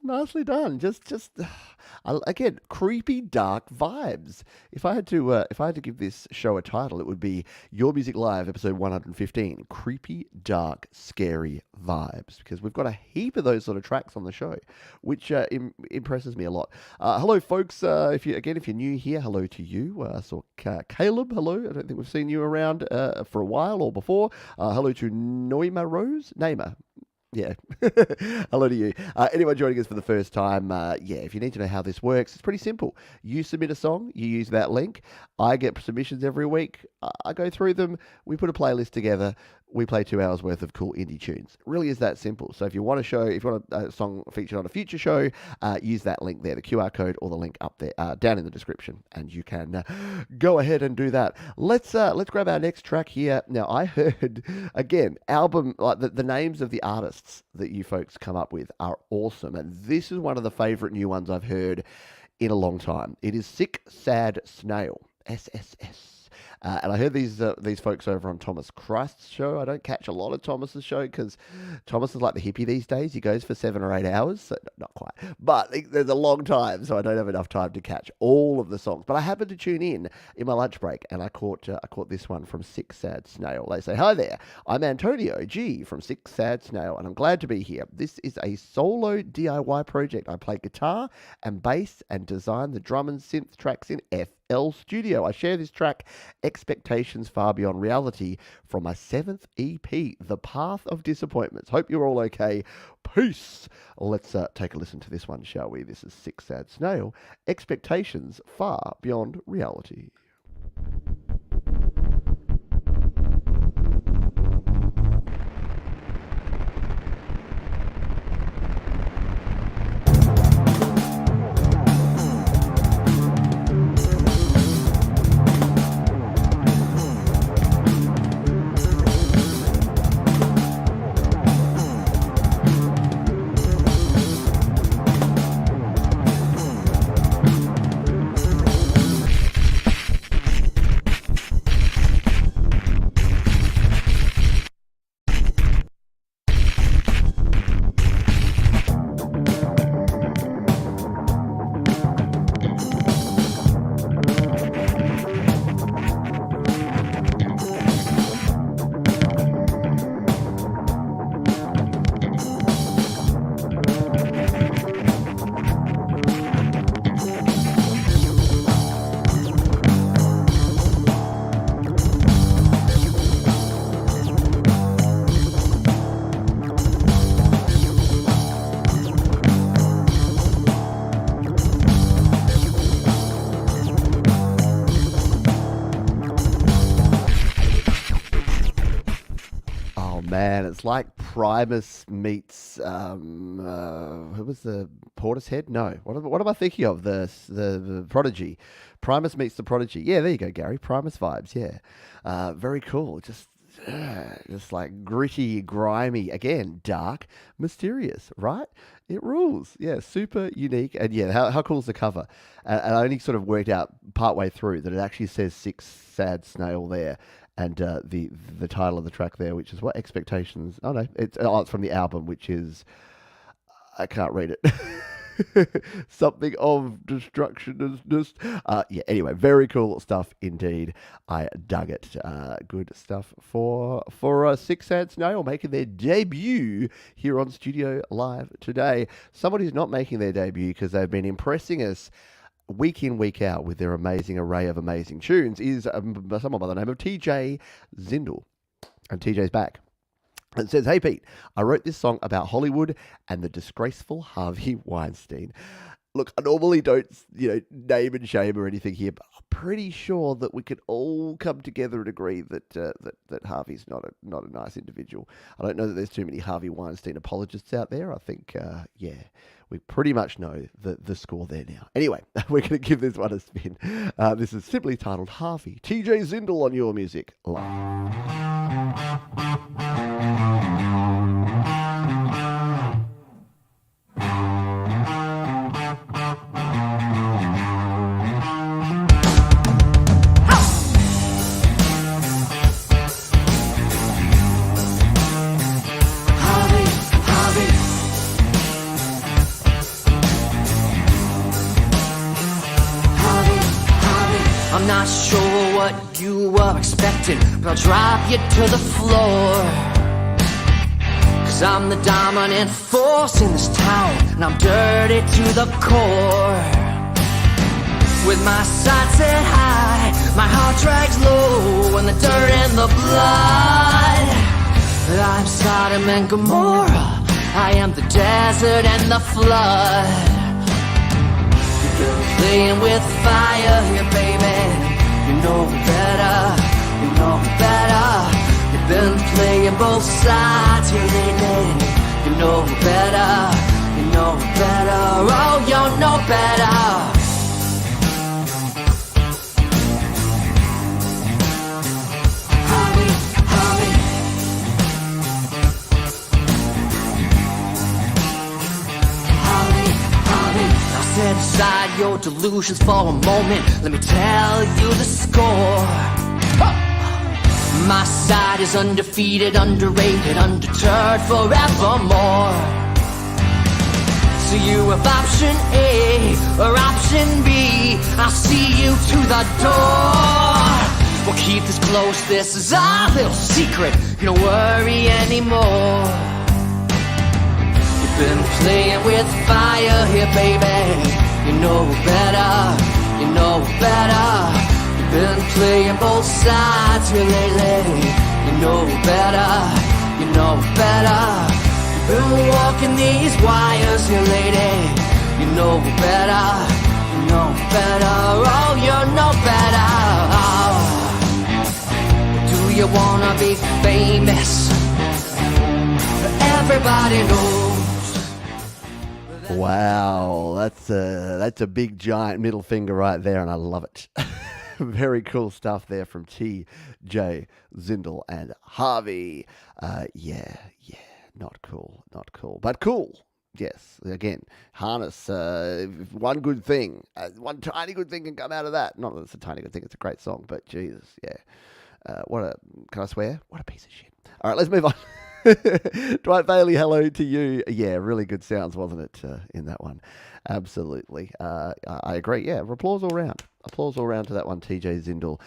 nicely done. Just again, creepy, dark vibes. If I had to give this show a title, it would be Your Music Live, episode 115. Creepy, dark, scary vibes, because we've got a heap of those sort of tracks on the show, which impresses me a lot. Hello, folks. If you're new here, hello to you. I saw Caleb. Hello. I don't think we've seen you around for a while or before. Hello to Noima Rose. Naima. Yeah. Hello to you. Anyone joining us for the first time, if you need to know how this works, it's pretty simple. You submit a song, you use that link. I get submissions every week. I go through them. We put a playlist together. We play 2 hours worth of cool indie tunes. It really is that simple. So if you want a song featured on a future show, use that link there, the QR code or the link up there, down in the description, and you can go ahead and do that. Let's grab our next track here. Now, I heard again album, like the names of the artists that you folks come up with are awesome, and this is one of the favorite new ones I've heard in a long time. It is Sick Sad Snail, SSS. And I heard these folks over on Thomas Christ's show. I don't catch a lot of Thomas's show because Thomas is like the hippie these days. He goes for 7 or 8 hours, so not quite. But there's a long time, so I don't have enough time to catch all of the songs. But I happened to tune in my lunch break, and I caught this one from Sick Sad Snail. They say, "Hi there, I'm Antonio G from Sick Sad Snail, and I'm glad to be here. This is a solo DIY project. I play guitar and bass and design the drum and synth tracks in FL FL Studio. I share this track, Expectations Far Beyond Reality, from my 7th EP, The Path of Disappointments. Hope you're all okay. Peace. Let's take a listen to this one, shall we? This is Sick Sad Snail, Expectations Far Beyond Reality. Man, it's like Primus meets who was the Portishead? No, what am I thinking of? The Prodigy. Primus meets the Prodigy. Yeah, there you go, Gary. Primus vibes. Yeah, very cool. Just like gritty, grimy. Again, dark, mysterious. Right? It rules. Yeah, super unique. And yeah, how cool is the cover? And I only sort of worked out partway through that it actually says Sick Sad Snail there. And the title of the track there, which is what? Expectations. Oh no, it's from the album, which is, I can't read it. Something of destruction. Yeah. Anyway, very cool stuff indeed. I dug it. Good stuff for Sick Sad Snail making their debut here on Studio Live today. Somebody who's not making their debut because they've been impressing us week in, week out with their amazing array of amazing tunes is someone by the name of TJ Zindel. And TJ's back. And says, "Hey Pete, I wrote this song about Hollywood and the disgraceful Harvey Weinstein. Look, I normally don't, name and shame or anything here, but I'm pretty sure that we could all come together and agree that that Harvey's not a nice individual. I don't know that there's too many Harvey Weinstein apologists out there. I think, we pretty much know the score there now. Anyway, we're going to give this one a spin. This is simply titled Harvey TJ Zindel on Your Music Live. I'm not sure what you were expecting, but I'll drop you to the floor. Cause I'm the dominant force in this town, and I'm dirty to the core. With my sights set high, my heart drags low, and the dirt and the blood. I'm Sodom and Gomorrah, I am the desert and the flood. Playing with fire here, baby. You know better, you know better. You've been playing both sides here lately. You know better, you know better. Oh, you know better. Set aside your delusions for a moment. Let me tell you the score. My side is undefeated, underrated, undeterred forevermore. So you have option A or option B. I'll see you to the door. We'll keep this close, this is our little secret. You don't worry anymore. Been playing with fire here, baby. You know better, you You know better. You've been playing both sides here lately. You know better. You know better. You've been walking these wires here, lady. You know better. You know better. Oh, you know better. Do you wanna be famous? Everybody knows. Wow, that's a big giant middle finger right there, and I love it. Very cool stuff there from TJ Zindel and Harvey. Yeah, not cool, but cool. Yes, again, harness, one good thing, one tiny good thing can come out of that. Not that it's a tiny good thing, it's a great song, but Jesus, yeah. Can I swear? What a piece of shit. All right, let's move on. Dwight Bailey, hello to you. Yeah, really good sounds, wasn't it, in that one? Absolutely. I agree. Yeah, applause all round. Applause all round to that one, TJ Zindel.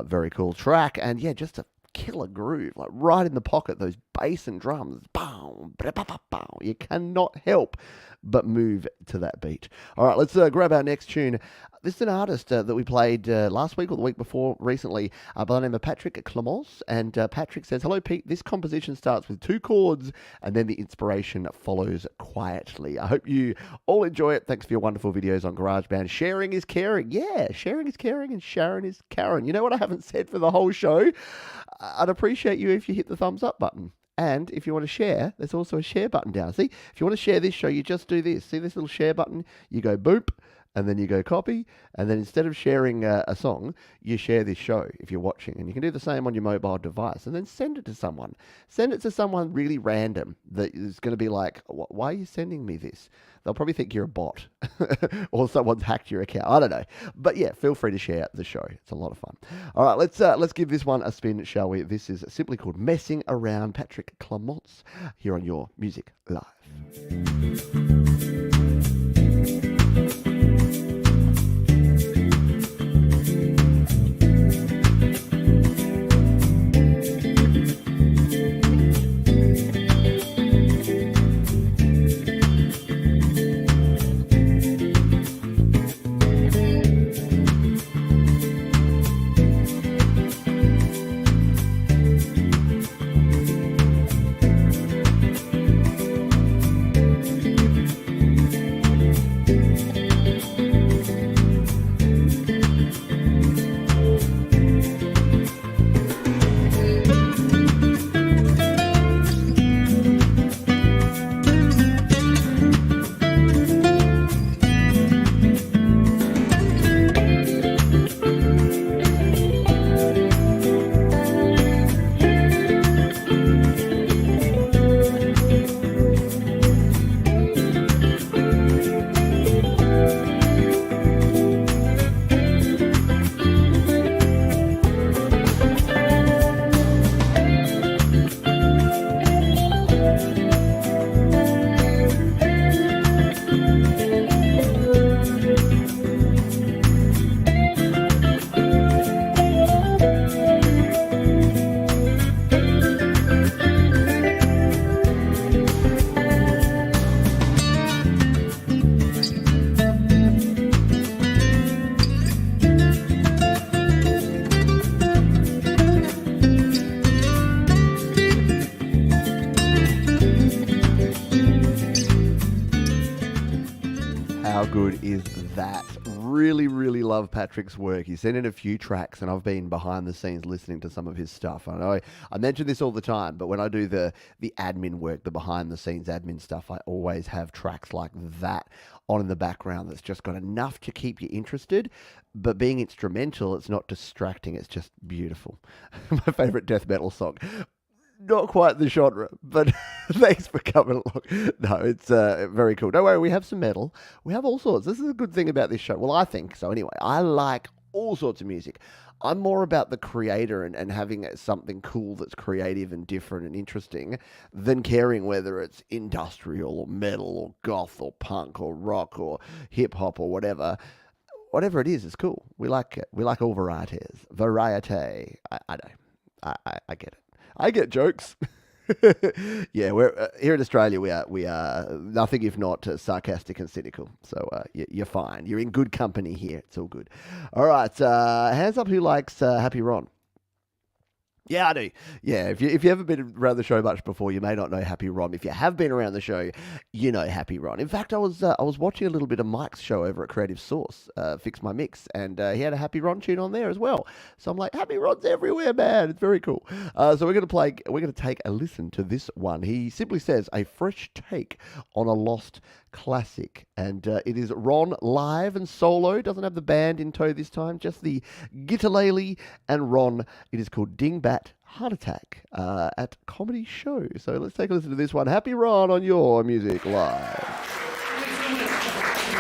Very cool track. And yeah, just a killer groove, like right in the pocket, those bass and drums. Boom, ba-da-ba-ba-bow. You cannot help but move to that beat. All right, let's grab our next tune. This is an artist that we played last week or the week before recently by the name of Patrick Clemence. And Patrick says, hello, Pete. This composition starts with 2 chords and then the inspiration follows quietly. I hope you all enjoy it. Thanks for your wonderful videos on GarageBand. Sharing is caring. Yeah, sharing is caring and Sharon is Karen. You know what I haven't said for the whole show? I'd appreciate you if you hit the thumbs up button. And if you want to share, there's also a share button down. See, if you want to share this show, you just do this. See this little share button? You go boop, and then you go copy, and then instead of sharing a song, you share this show if you're watching. And you can do the same on your mobile device, and then send it to someone. Send it to someone really random that is going to be like, why are you sending me this? They'll probably think you're a bot or someone's hacked your account. I don't know. But yeah, feel free to share the show. It's a lot of fun. All right, let's give this one a spin, shall we? This is simply called Messing Around, Patrick Clemence, here on Your Music Live. How good is that? Really love Patrick's work. He sent in a few tracks and I've been behind the scenes listening to some of his stuff. I know I mention this all the time, but when I do the admin work, the behind the scenes admin stuff, I always have tracks like that on in the background that's just got enough to keep you interested, but being instrumental, it's not distracting, it's just beautiful. My favorite death metal song. Not quite the genre, but thanks for coming along. No, it's very cool. Don't worry, we have some metal. We have all sorts. This is a good thing about this show. Well, I think so anyway. I like all sorts of music. I'm more about the creator and having something cool that's creative and different and interesting than caring whether it's industrial or metal or goth or punk or rock or hip-hop or whatever. Whatever it is, it's cool. We like it. We like all varieties. Variety. I know. I get it. I get jokes. Yeah, we're here in Australia. We are nothing if not sarcastic and cynical. So you're fine. You're in good company here. It's all good. All right. Hands up who likes Happy Ron. Yeah, I do. Yeah, if you haven't been around the show much before, you may not know Happy Ron. If you have been around the show, you know Happy Ron. In fact, I was watching a little bit of Mike's show over at Creative Source, Fix My Mix, and he had a Happy Ron tune on there as well. So I'm like, Happy Ron's everywhere, man. It's very cool. So we're gonna take a listen to this one. He simply says a fresh take on a lost classic, and it is Ron live and solo. Doesn't have the band in tow this time, just the guitar-lele and Ron. It is called Dingbat Heart Attack at Comedy Show. So let's take a listen to this one. Happy Ron on Your Music Live.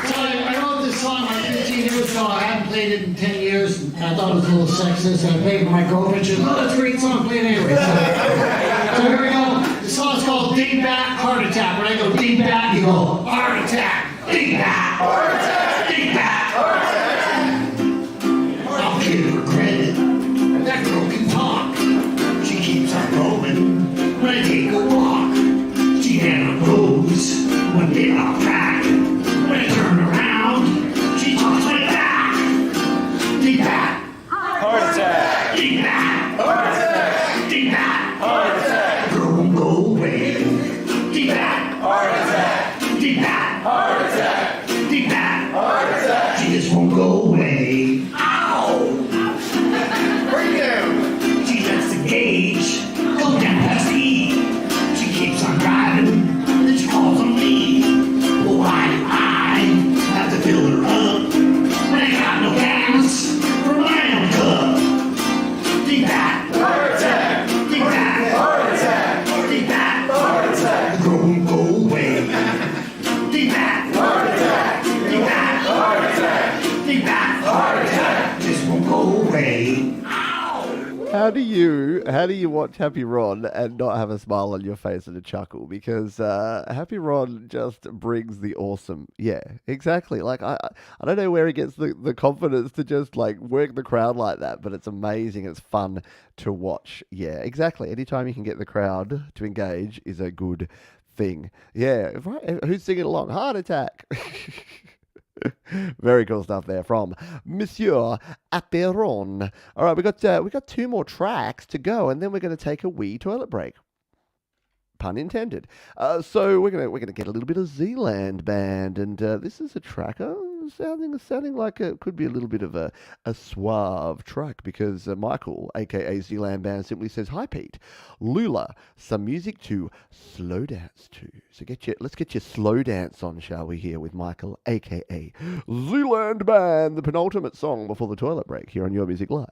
So I wrote this song like 15 years ago. I hadn't played it in 10 years, and I thought it was a little sexist. And I played it for my girlfriend. She goes, "Oh, that's a great song. Play it anyway." So here we go. The song's called Dingbat Heart Attack. When I go Dingbat, you go Heart Attack. Dingbat. Heart Attack. Dingbat. Heart Attack. I'll give her credit. That girl can talk. She keeps on going when I take a walk. She never goes when we're off track. When I turn around, she talks like that. Dingbat. Heart attack. Dingbat. Heart attack. Dingbat. Heart attack. The girl won't go away. Dingbat. Heart attack. Dingbat. Heart attack. Dingbat. Heart attack. She just won't go away. Ow! Bring down. She lets the gauge go down past E. She keeps on driving, then she calls on me. Well, why do I have to fill her up when I got no gas for my own cup? Dingbat. Heart attack. Dingbat. Heart attack. Dingbat. Heart attack. The girl won't go away. Dingbat. Heart attack. Dingbat. Heart attack. Dingbat. Heart attack. Just won't go away. How do you watch Happy Ron and not have a smile on your face and a chuckle? Because Happy Ron just brings the awesome. Yeah, exactly. Like I don't know where he gets the confidence to just like work the crowd like that, but it's amazing. It's fun to watch. Yeah, exactly. Anytime you can get the crowd to engage is a good thing. Yeah, right? Who's singing along? Heart Attack. Very cool stuff there from Monsieur Aperon. All right, we got 2 more tracks to go, and then we're going to take a wee toilet break. Pun intended. So we're gonna get a little bit of Zealand Band, and this is a track sounding like it could be a little bit of a suave track, because Michael, aka Zealand Band, simply says, "Hi Pete, Lula, some music to slow dance to." So let's get your slow dance on, shall we? Here with Michael, aka Zealand Band, the penultimate song before the toilet break here on Your Music Live.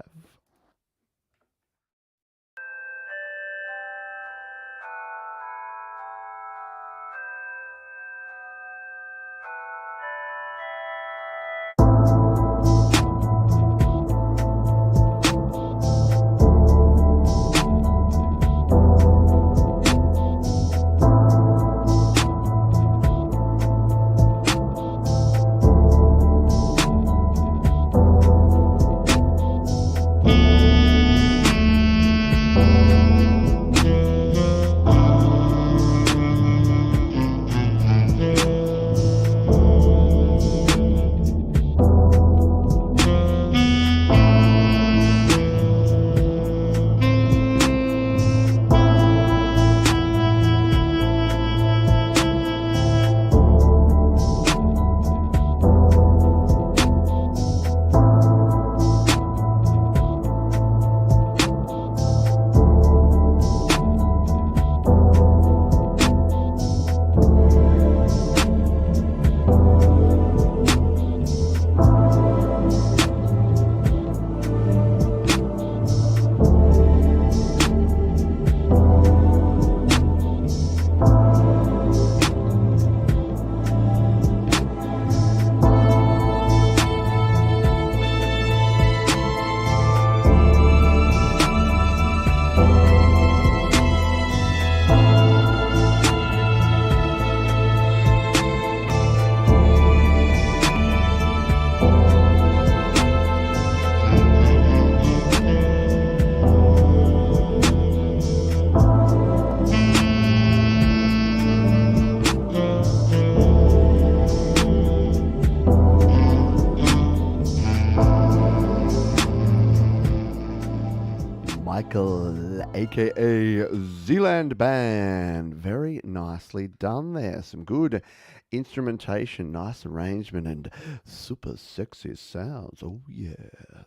Michael, aka Zealand Band. Very nicely done there. Some good instrumentation, nice arrangement, and super sexy sounds. Oh yeah,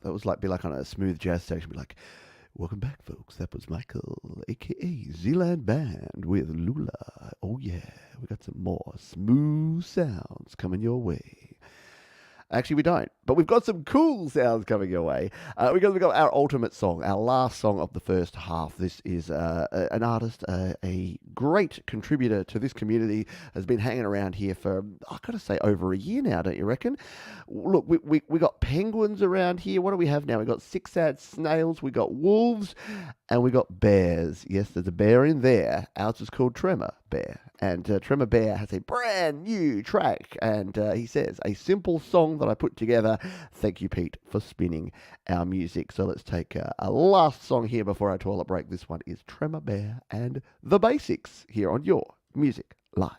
that was be like on a smooth jazz station. Be like, welcome back, folks. That was Michael, aka Zealand Band with Lula. Oh yeah, we got some more smooth sounds coming your way. Actually, we don't, but we've got some cool sounds coming your way. We've got our ultimate song, our last song of the first half. This is an artist, a great contributor to this community, has been hanging around here for, I've got to say, over a year now, don't you reckon? Look, we got penguins around here. What do we have now? We got six sad snails, we got wolves, and we got bears. Yes, there's a bear in there. Ours is called Tremor Bear. And Tremor Bear has a brand new track. And he says, a simple song that I put together. Thank you, Pete, for spinning our music. So let's take a last song here before our toilet break. This one is Tremor Bear and The Basics here on Your Music Live.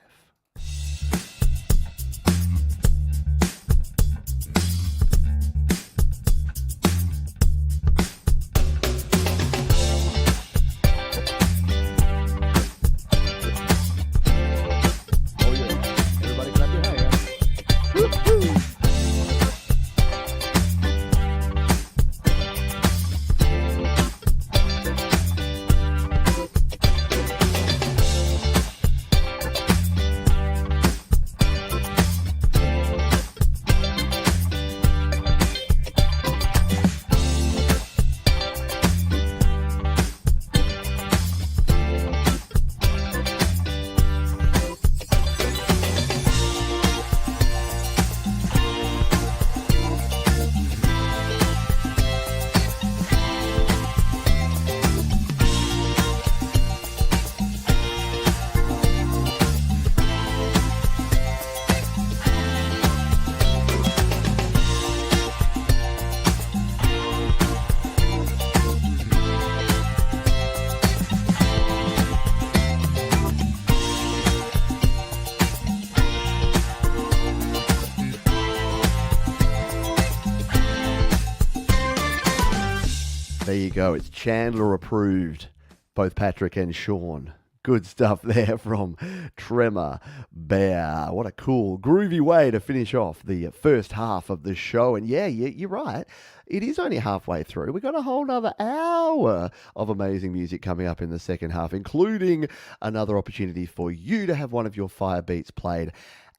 There you go. It's Chandler approved, both Patrick and Sean. Good stuff there from Tremor Bear. What a cool, groovy way to finish off the first half of the show. And yeah, you're right. It is only halfway through. We've got a whole other hour of amazing music coming up in the second half, including another opportunity for you to have one of your fire beats played.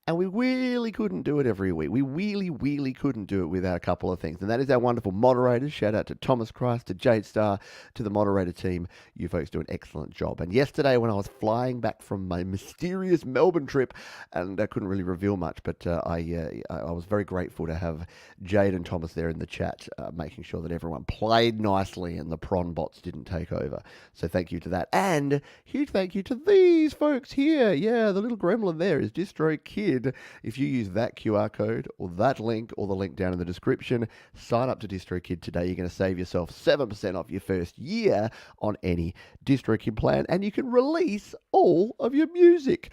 And we really couldn't do it every week. We really couldn't do it without a couple of things. And that is our wonderful moderators. Shout out to Thomas Christ, to Jade Star, to the moderator team. You folks do an excellent job. And yesterday when I was flying back from my mysterious Melbourne trip, and I couldn't really reveal much, but I was very grateful to have Jade and Thomas there in the chat, making sure that everyone played nicely and the prawn bots didn't take over. So thank you to that. And huge thank you to these folks here. Yeah, the little gremlin there is DistroKid. If you use that QR code or that link or the link down in the description, sign up to DistroKid today. You're going to save yourself 7% off your first year on any DistroKid plan, and you can release all of your music.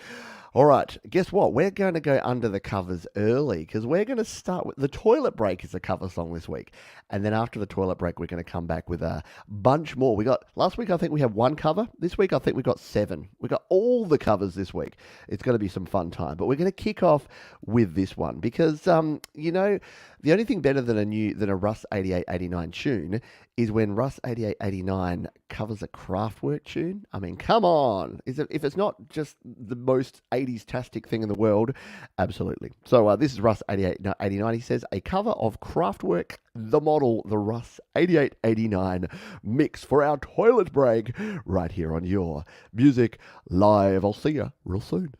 All right, guess what? We're going to go under the covers early because we're going to start with The Toilet Break is a cover song this week. And then after the toilet break, we're going to come back with a bunch more. Last week, I think we had one cover. This week, I think we got 7. We got all the covers this week. It's going to be some fun time. But we're going to kick off with this one because, the only thing better than a Russ 8889 tune is when Russ 8889 covers a Kraftwerk tune. I mean, come on. If it's not just the most 80s-tastic thing in the world, absolutely. So this is Russ 8889. He says, a cover of Kraftwerk, the model, the Russ 8889 mix for our toilet break right here on Your Music Live. I'll see you real soon.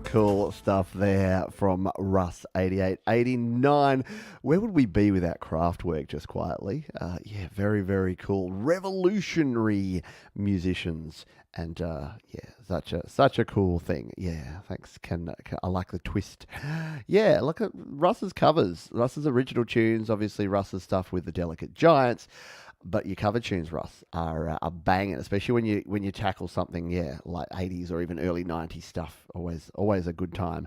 cool stuff there from Russ 8889. Where would we be without Kraftwerk, just quietly? Yeah, very, very cool. Revolutionary musicians. And yeah, such a cool thing. Yeah, thanks. I like the twist. Yeah, look at Russ's covers, Russ's original tunes. Obviously, Russ's stuff with the Delicate Giants, but your cover tunes, Russ, are banging. Especially when you tackle something, yeah, like 80s or even early 90s stuff. Always a good time.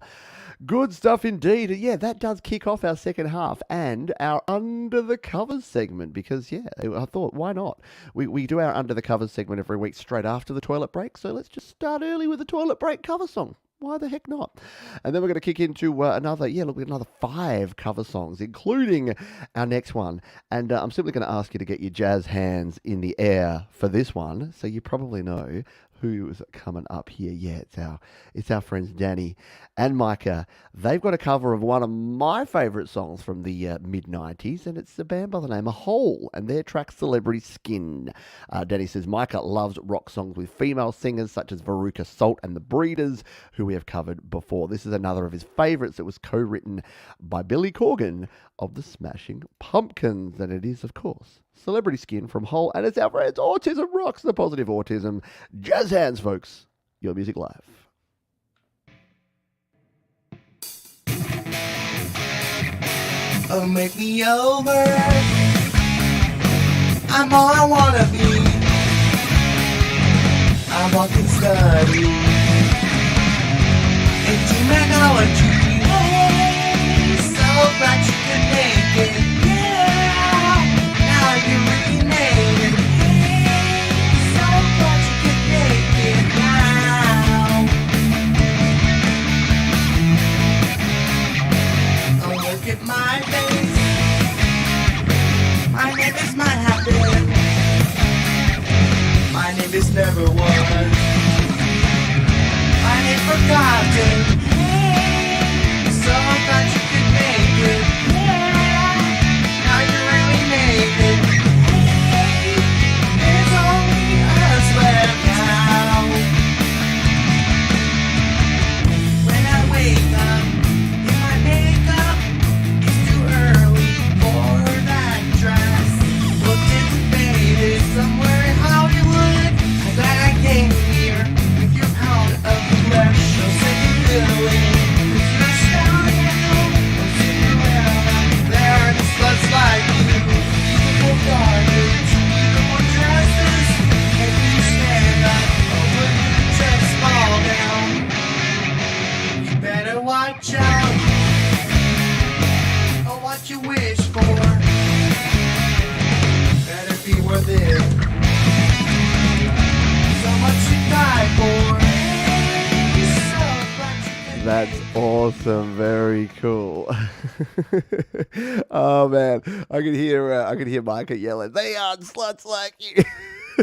Good stuff indeed. Yeah, that does kick off our second half and our Under the Covers segment because, yeah, I thought, why not? We do our Under the Covers segment every week straight after the toilet break, so let's just start early with a toilet break cover song. Why the heck not? And then we're going to kick into another 5 cover songs, including our next one. And I'm simply going to ask you to get your jazz hands in the air for this one, so you probably know who's coming up here. Yeah, it's our friends Danny and Micah. They've got a cover of one of my favourite songs from the mid-90s, and it's a band by the name of Hole, and their track Celebrity Skin. Danny says Micah loves rock songs with female singers such as Veruca Salt and the Breeders, who we have covered before. This is another of his favourites that was co-written by Billy Corgan of the Smashing Pumpkins, and it is, of course, Celebrity Skin from Hole, and it's our friends Autism Rocks, the Positive Autism. Jazz hands, folks. Your music live. Oh, make me over. I'm all I wanna be. I walk and study in demonology. So glad you could make it. Now you're reunited. So glad you could make it now. Oh, look at my face. My name is my habit. My name is never was. My name forgotten. So glad you could make it. Now you really made it. There's only us left now. When I wake up in my makeup, it's too early for that dress. Looked anticipated somewhere in Hollywood. I'm glad I came here with your pound of flesh. So say you're feeling. Sluts like you, beautiful garbage, beautiful dresses, and you stand up, or will you just fall down? You better watch out, or what you wish for, better be worth it, so much to die for. That's awesome. Very cool. Oh man, I could hear Micah yelling, "They aren't sluts like you."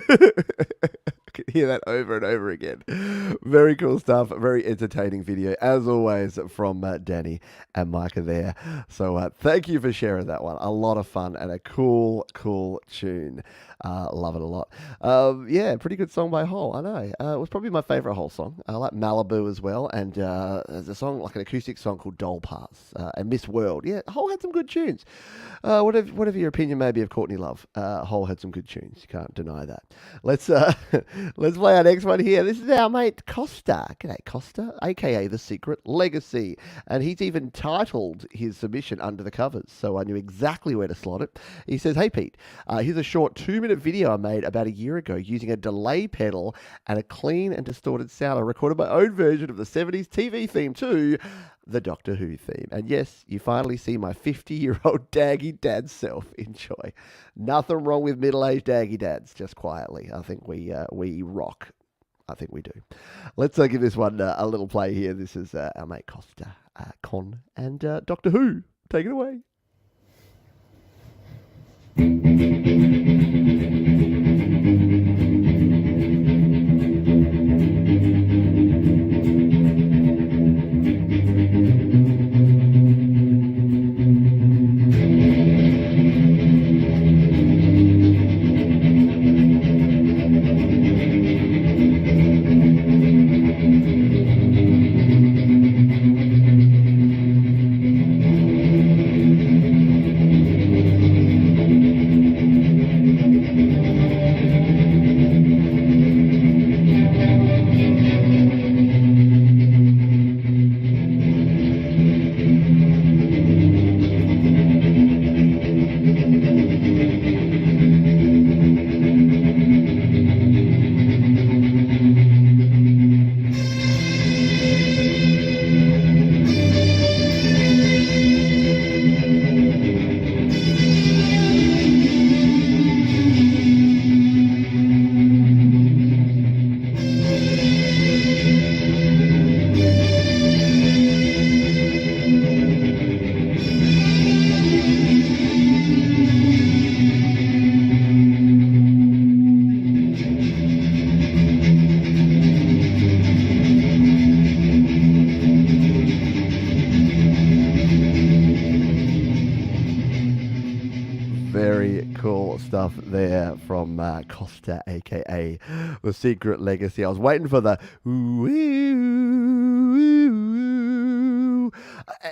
I could hear that over and over again. Very cool stuff. Very entertaining video, as always, from Danny and Micah there. So thank you for sharing that one. A lot of fun and a cool tune. Love it a lot. Yeah, pretty good song by Hole. I know. It was probably my favourite Hole song. I like Malibu as well, and there's a song, like an acoustic song called Doll Parts and Miss World. Yeah, Hole had some good tunes. Whatever your opinion may be of Courtney Love, Hole had some good tunes. You can't deny that. Let's play our next one here. This is our mate Costa. G'day Costa, aka The Secret Legacy, and he's even titled his submission Under the Covers, so I knew exactly where to slot it. He says, "Hey Pete, here's a short 2-minute video I made about a year ago using a delay pedal and a clean and distorted sound. I recorded my own version of the 70s TV theme too, the Doctor Who theme. And yes, you finally see my 50-year-old daggy dad self. Enjoy." Nothing wrong with middle-aged daggy dads, just quietly. I think we rock. I think we do. Let's give this one a little play here. This is our mate Costa, Con, and Doctor Who. Take it away. Very cool stuff there from Costa, aka The Secret Legacy. I was waiting for the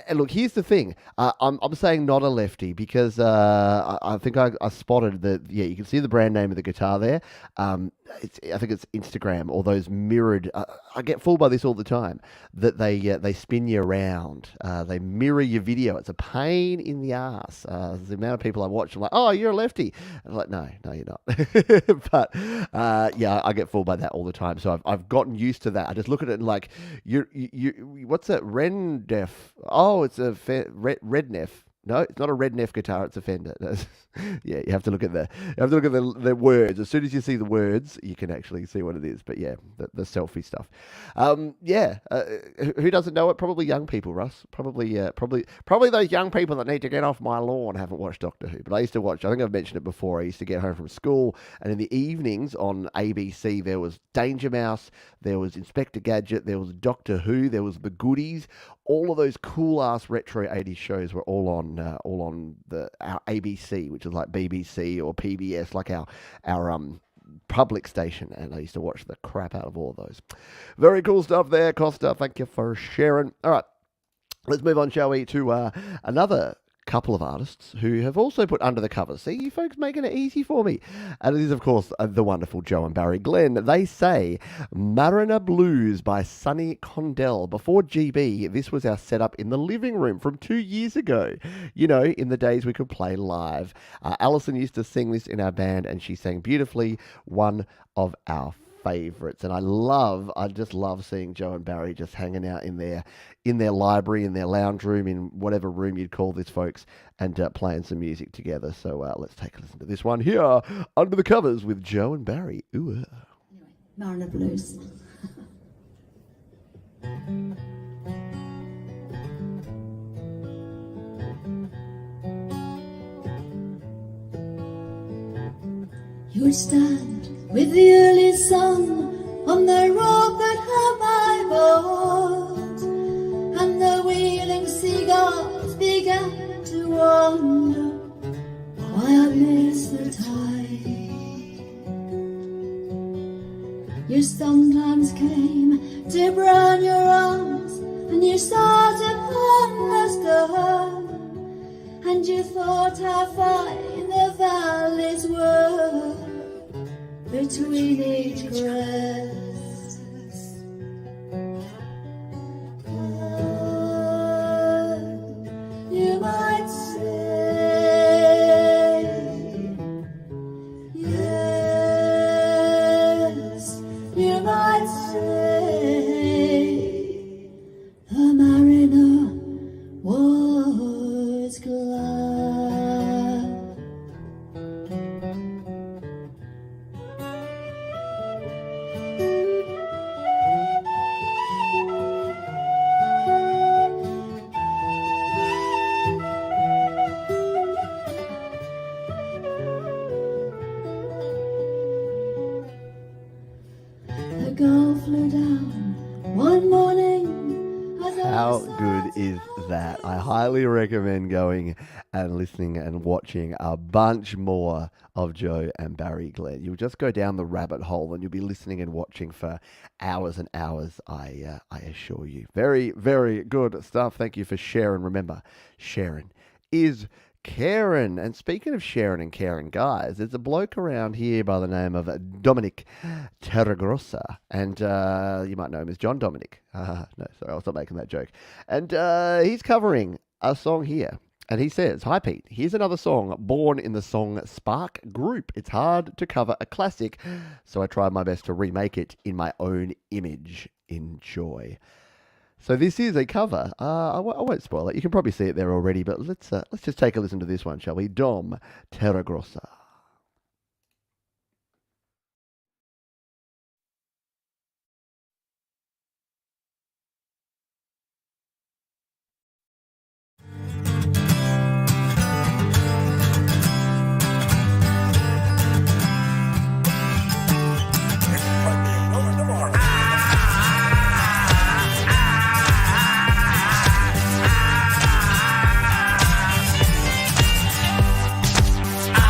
and look, here's the thing. I'm saying not a lefty because I think I spotted that. Yeah, you can see the brand name of the guitar there. I think it's Instagram or those mirrored. I get fooled by this all the time. That they spin you around. They mirror your video. It's a pain in the ass. The amount of people I watch, I'm like, oh, you're a lefty. I'm like, no, you're not. But yeah, I get fooled by that all the time. So I've gotten used to that. I just look at it and like, you what's that? Rendef. Oh, it's a Rednef. No, it's not a Rednef guitar. It's a Fender. Yeah, you have to look at the words. As soon as you see the words, you can actually see what it is. But yeah, the selfie stuff. Who doesn't know it? Probably young people, Russ. Probably those young people that need to get off my lawn haven't watched Doctor Who. But I used to watch. I think I've mentioned it before. I used to get home from school, and in the evenings on ABC there was Danger Mouse, there was Inspector Gadget, there was Doctor Who, there was The Goodies. All of those cool ass retro 80s shows were all on our ABC, which is like BBC or PBS, like our public station, and I used to watch the crap out of all of those. Very cool stuff there, Costa. Thank you for sharing. All right, let's move on, shall we, to another couple of artists who have also put under the covers. See, you folks making it easy for me. And it is, of course, the wonderful Joe and Barry Glenn. They say Mariner Blues by Sonny Condell. Before GB, this was our setup in the living room from 2 years ago. You know, in the days we could play live. Alison used to sing this in our band, and she sang beautifully. One of our favorites. And I just love seeing Joe and Barry just hanging out in their library, in their lounge room, in whatever room you'd call this, folks, and playing some music together. So let's take a listen to this one here, Under the Covers with Joe and Barry. Ooh. Mariner Blues. You'll stand with the early sun on the road that have I bought, and the wheeling seagulls began to wonder why I missed the tide. You sometimes came to brown your arms, and you sat upon the stone, and you thought how fine the valleys were between each crest. And you might say, yes, you might say, the mariner was glad. The girl flew down one morning. How good is that? I highly recommend going and listening and watching a bunch more of Joe and Barry Glenn. You'll just go down the rabbit hole and you'll be listening and watching for hours and hours, I assure you. Very, very good stuff. Thank you for sharing. Remember, sharing is Karen. And speaking of Sharon and Karen, guys, there's a bloke around here by the name of Dominic Terragrossa, and you might know him as John Dominic. No, sorry, I'll stop making that joke. And he's covering a song here, and he says, "Hi Pete, here's another song born in the song Spark Group. It's hard to cover a classic, so I tried my best to remake it in my own image. Enjoy." So this is a cover. I won't spoil it. You can probably see it there already, but let's just take a listen to this one, shall we? Dom Terragrossa. I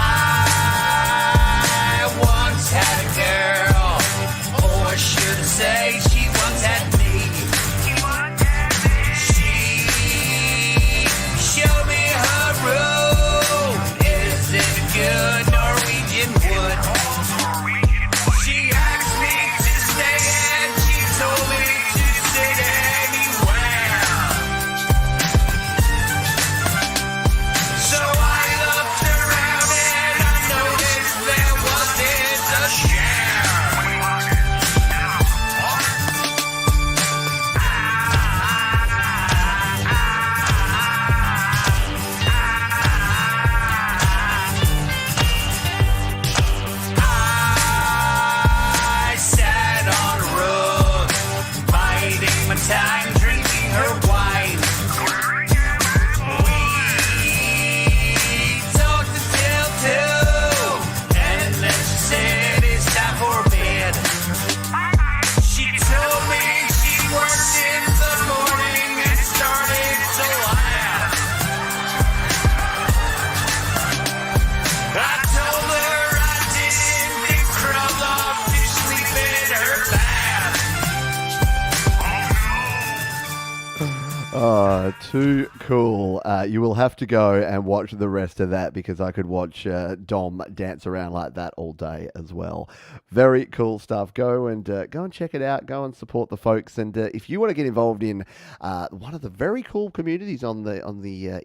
Oh, too cool. You will have to go and watch the rest of that because I could watch Dom dance around like that all day as well. Very cool stuff. Go and check it out. Go and support the folks. And if you want to get involved in one of the very cool communities on the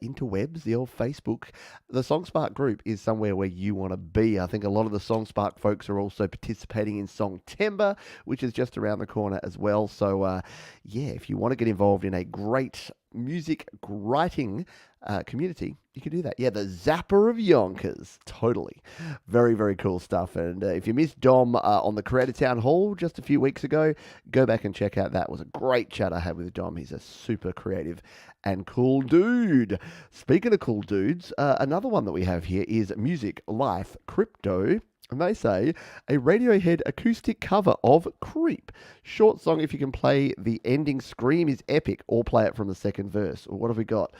interwebs, the old Facebook, the Songspark group is somewhere where you want to be. I think a lot of the Songspark folks are also participating in Songtember, which is just around the corner as well. So, if you want to get involved in a great music writing community, you can do that. Yeah, the Zapper of Yonkers. Totally. Very, very cool stuff. And if you missed Dom on the Creator Town Hall just a few weeks ago, go back and check out that. It was a great chat I had with Dom. He's a super creative and cool dude. Speaking of cool dudes, another one that we have here is Music, Life, Crypto. And they say, a Radiohead acoustic cover of Creep. Short song, if you can play the ending scream is epic, or play it from the second verse. Or what have we got?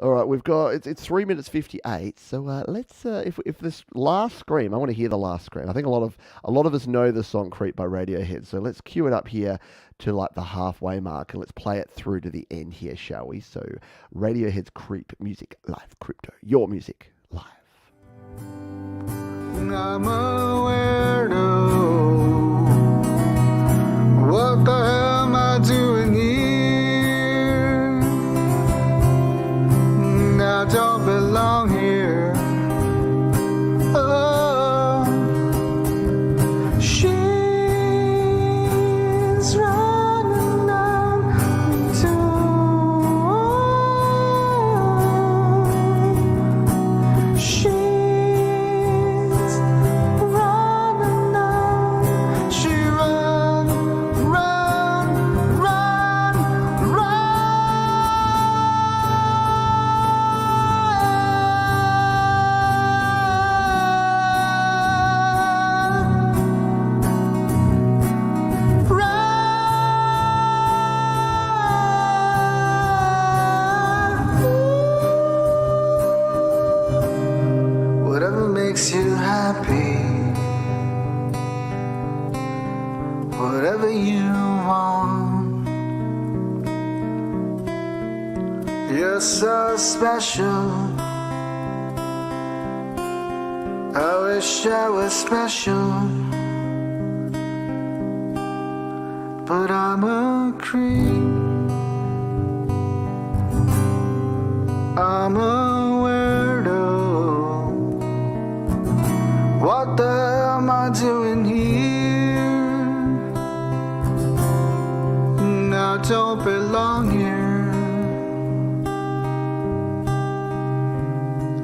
All right, we've got, it's 3 minutes 58. So let's, if this last scream, I want to hear the last scream. I think a lot of us know the song Creep by Radiohead. So let's cue it up here to like the halfway mark and let's play it through to the end here, shall we? So Radiohead's Creep, Music, Life, Crypto. Your music, live. I'm a weirdo. What the hell am I doing here? I don't belong here. Oh, she's running out to. She's running out. She run, run, run, whatever makes you happy, whatever you want. You're so special. I wish I was special, but I'm a creep. I'm a weirdo. What the hell am I doing here? I don't belong here.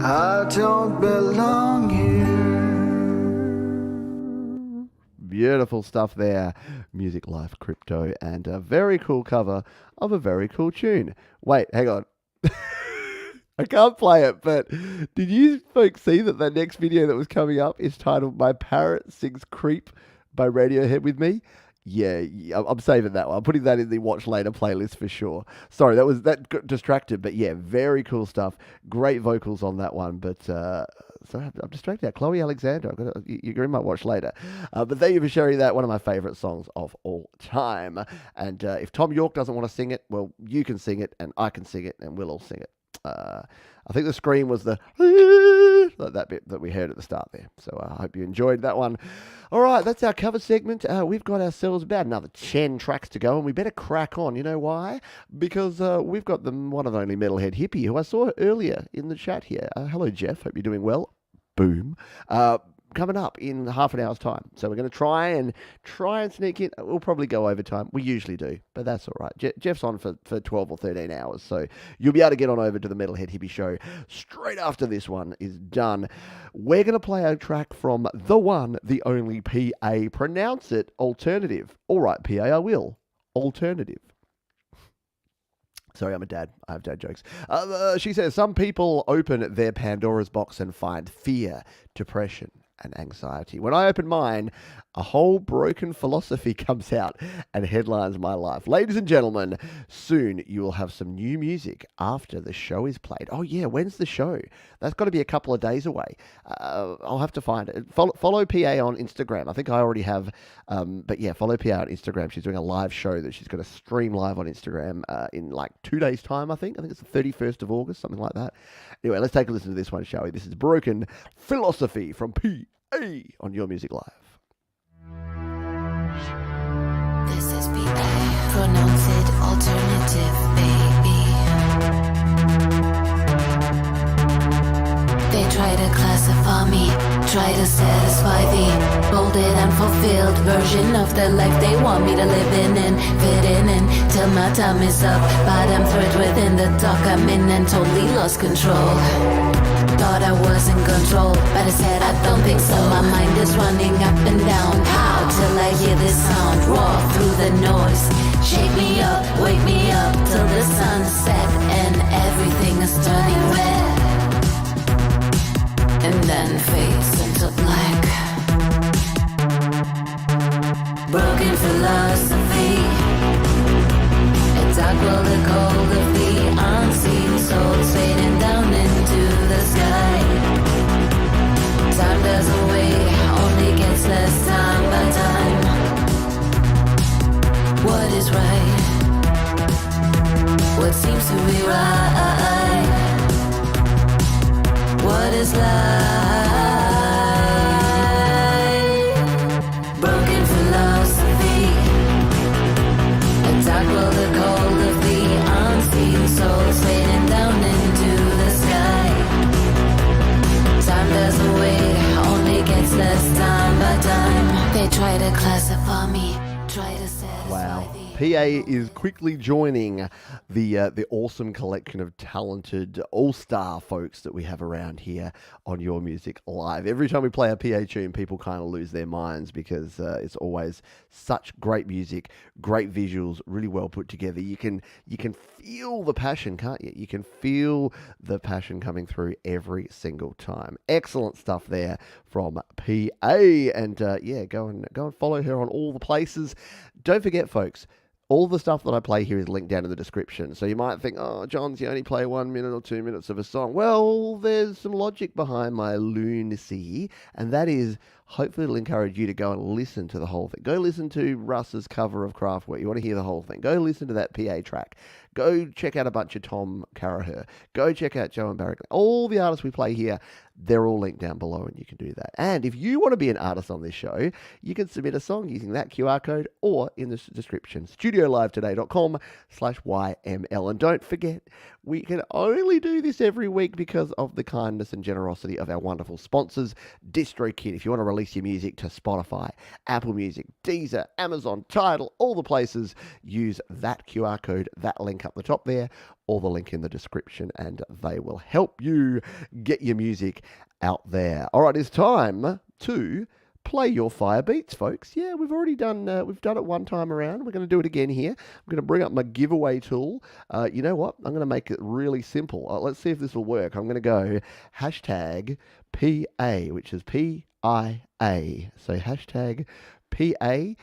I don't belong here. Beautiful stuff there. Music, Life, Crypto, and a very cool cover of a very cool tune. Wait, hang on. I can't play it, but did you folks see that the next video that was coming up is titled My Parrot Sings Creep by Radiohead with me? Yeah, I'm saving that one. I'm putting that in the watch later playlist for sure. Sorry, that got distracted, but yeah, very cool stuff. Great vocals on that one, but sorry, I'm distracted. Chloe Alexander, you're in my watch later. But thank you for sharing that. One of my favorite songs of all time. And if Tom York doesn't want to sing it, well, you can sing it, and I can sing it, and we'll all sing it. I think the scream was the that bit that we heard at the start there. So I hope you enjoyed that one. All right, that's our cover segment. We've got ourselves about another 10 tracks to go, and we better crack on. You know why? Because we've got the one and only Metalhead Hippie, who I saw earlier in the chat here. Hello, Jeff. Hope you're doing well. Boom. Coming up in half an hour's time. So we're going to try and sneak in. We'll probably go overtime. We usually do, but that's all right. Jeff's on for 12 or 13 hours, so you'll be able to get on over to the Metalhead Hippie Show straight after this one is done. We're going to play a track from the one, the only PA. Pronounce it alternative. All right, PA, I will. Alternative. Sorry, I'm a dad. I have dad jokes. She says, some people open their Pandora's box and find fear, depression, and anxiety. When I open mine, a whole broken philosophy comes out and headlines my life. Ladies and gentlemen, soon you will have some new music after the show is played. Oh yeah, when's the show? That's got to be a couple of days away. I'll have to find it. Follow PA on Instagram. I think I already have, but yeah, follow PA on Instagram. She's doing a live show that she's going to stream live on Instagram in like 2 days' time, I think. I think it's the 31st of August, something like that. Anyway, let's take a listen to this one, shall we? This is Broken Philosophy from PA on Your Music Live. This is PA. Pronounce it alternative, baby. They try to classify me, try to satisfy the molded and fulfilled version of the life they want me to live in and fit in till my time is up. But I'm thread within the dark I'm in and totally lost control. Thought I was in control, but I said I don't think so. My mind is running up and down. How? Till I hear this sound roar through the noise. Shake me up, wake me up till the sunset and everything is turning red. And then fades into black. Broken philosophy. A dark world, the cold of the unseen souls fading down into the sky. Time doesn't wait, only gets less time by time. What is right? What seems to be right? What is life? Broken philosophy. A dark world, the cold of the unseen souls fading down into the sky. Time doesn't wait, only gets less time by time. They try to classify me, try to satisfy Wow. the PA is quickly joining the awesome collection of talented all-star folks that we have around here on Your Music Live. Every time we play a PA tune, people kind of lose their minds because it's always such great music, great visuals, really well put together. You can feel the passion, can't you? You can feel the passion coming through every single time. Excellent stuff there from PA, and yeah, go and follow her on all the places. Don't forget, folks, all the stuff that I play here is linked down in the description. So you might think, oh, Johns, you only play 1 minute or 2 minutes of a song. Well, there's some logic behind my lunacy, and that is hopefully it'll encourage you to go and listen to the whole thing. Go listen to Russ's cover of Kraftwerk. You want to hear the whole thing. Go listen to that PA track. Go check out a bunch of Tom Caraher. Go check out Joe and Barrick. All the artists we play here, they're all linked down below, and you can do that. And if you want to be an artist on this show, you can submit a song using that QR code or in the description, studiolivetoday.com/YML. And don't forget, we can only do this every week because of the kindness and generosity of our wonderful sponsors, DistroKid. If you want to release your music to Spotify, Apple Music, Deezer, Amazon, Tidal, all the places, use that QR code, that link up the top there, or the link in the description, and they will help you get your music out there. All right, it's time to play your fire beats, folks. Yeah, we've already done it one time around. We're going to do it again here. I'm going to bring up my giveaway tool. You know what? I'm going to make it really simple. Let's see if this will work. I'm going to go hashtag PA, which is PIA. So hashtag PA,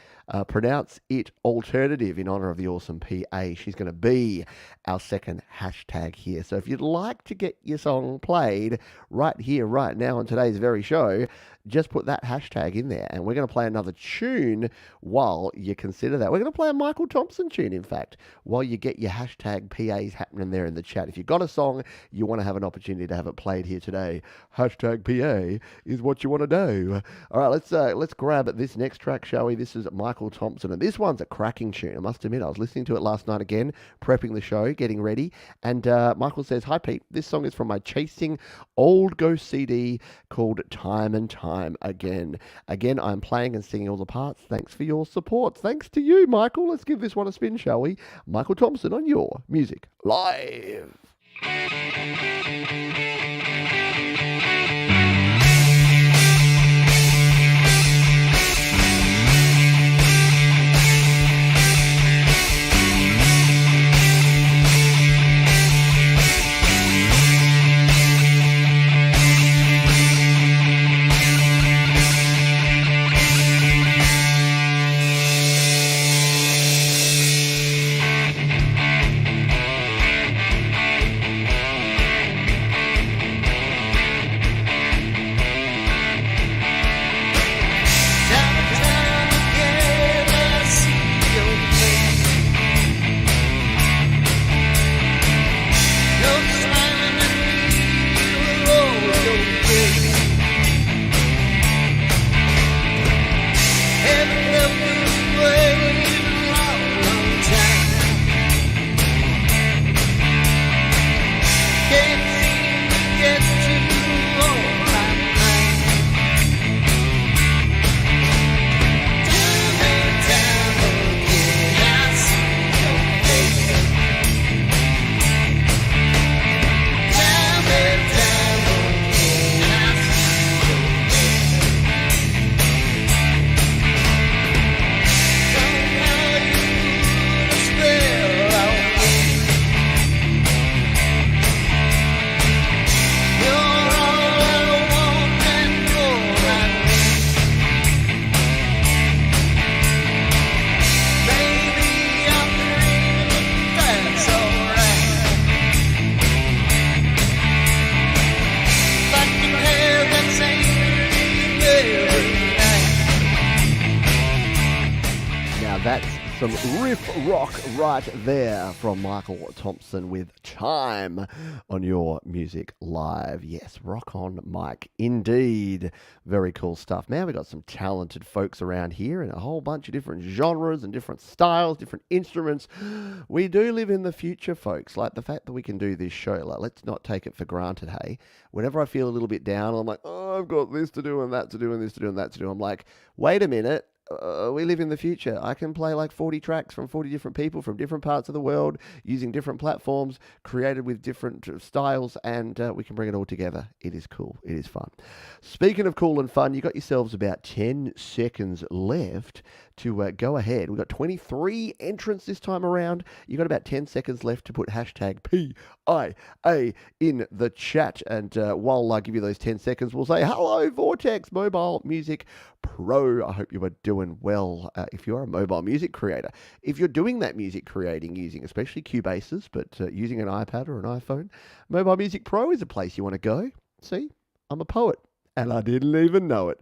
pronounce it alternative in honor of the awesome PA. She's going to be our second hashtag here. So if you'd like to get your song played right here, right now on today's very show, just put that hashtag in there, and we're going to play another tune while you consider that. We're going to play a Michael Thompson tune, in fact, while you get your hashtag PAs happening there in the chat. If you've got a song, you want to have an opportunity to have it played here today, hashtag PA is what you want to do. All right, let's grab this next track, shall we? This is Michael Thompson, and this one's a cracking tune. I must admit, I was listening to it last night again, prepping the show, getting ready, and Michael says, "Hi Pete, this song is from my Chasing Old Ghost CD called Time and Time Again. Again, I'm playing and singing all the parts. Thanks for your support." Thanks to you, Michael. Let's give this one a spin, shall we? Michael Thompson on Your Music Live. Some riff rock right there from Michael Thompson with Time on Your Music Live. Yes, rock on, Mike. Indeed. Very cool stuff. Man, we got some talented folks around here in a whole bunch of different genres and different styles, different instruments. We do live in the future, folks. Like the fact that we can do this show. Like, let's not take it for granted, hey? Whenever I feel a little bit down, I'm like, oh, I've got this to do and that to do and this to do and that to do. I'm like, wait a minute. We live in the future. I can play like 40 tracks from 40 different people from different parts of the world using different platforms, created with different styles, and we can bring it all together. It is cool. It is fun. Speaking of cool and fun, you got yourselves about 10 seconds left to go ahead. We've got 23 entrants this time around. You got about 10 seconds left to put hashtag PIA in the chat. And while I give you those 10 seconds, we'll say, hello, Vortex Mobile Music Pro. I hope you are doing well. If you're a mobile music creator, if you're doing that music creating using especially Cubases, but using an iPad or an iPhone, Mobile Music Pro is a place you want to go. See, I'm a poet. And I didn't even know it.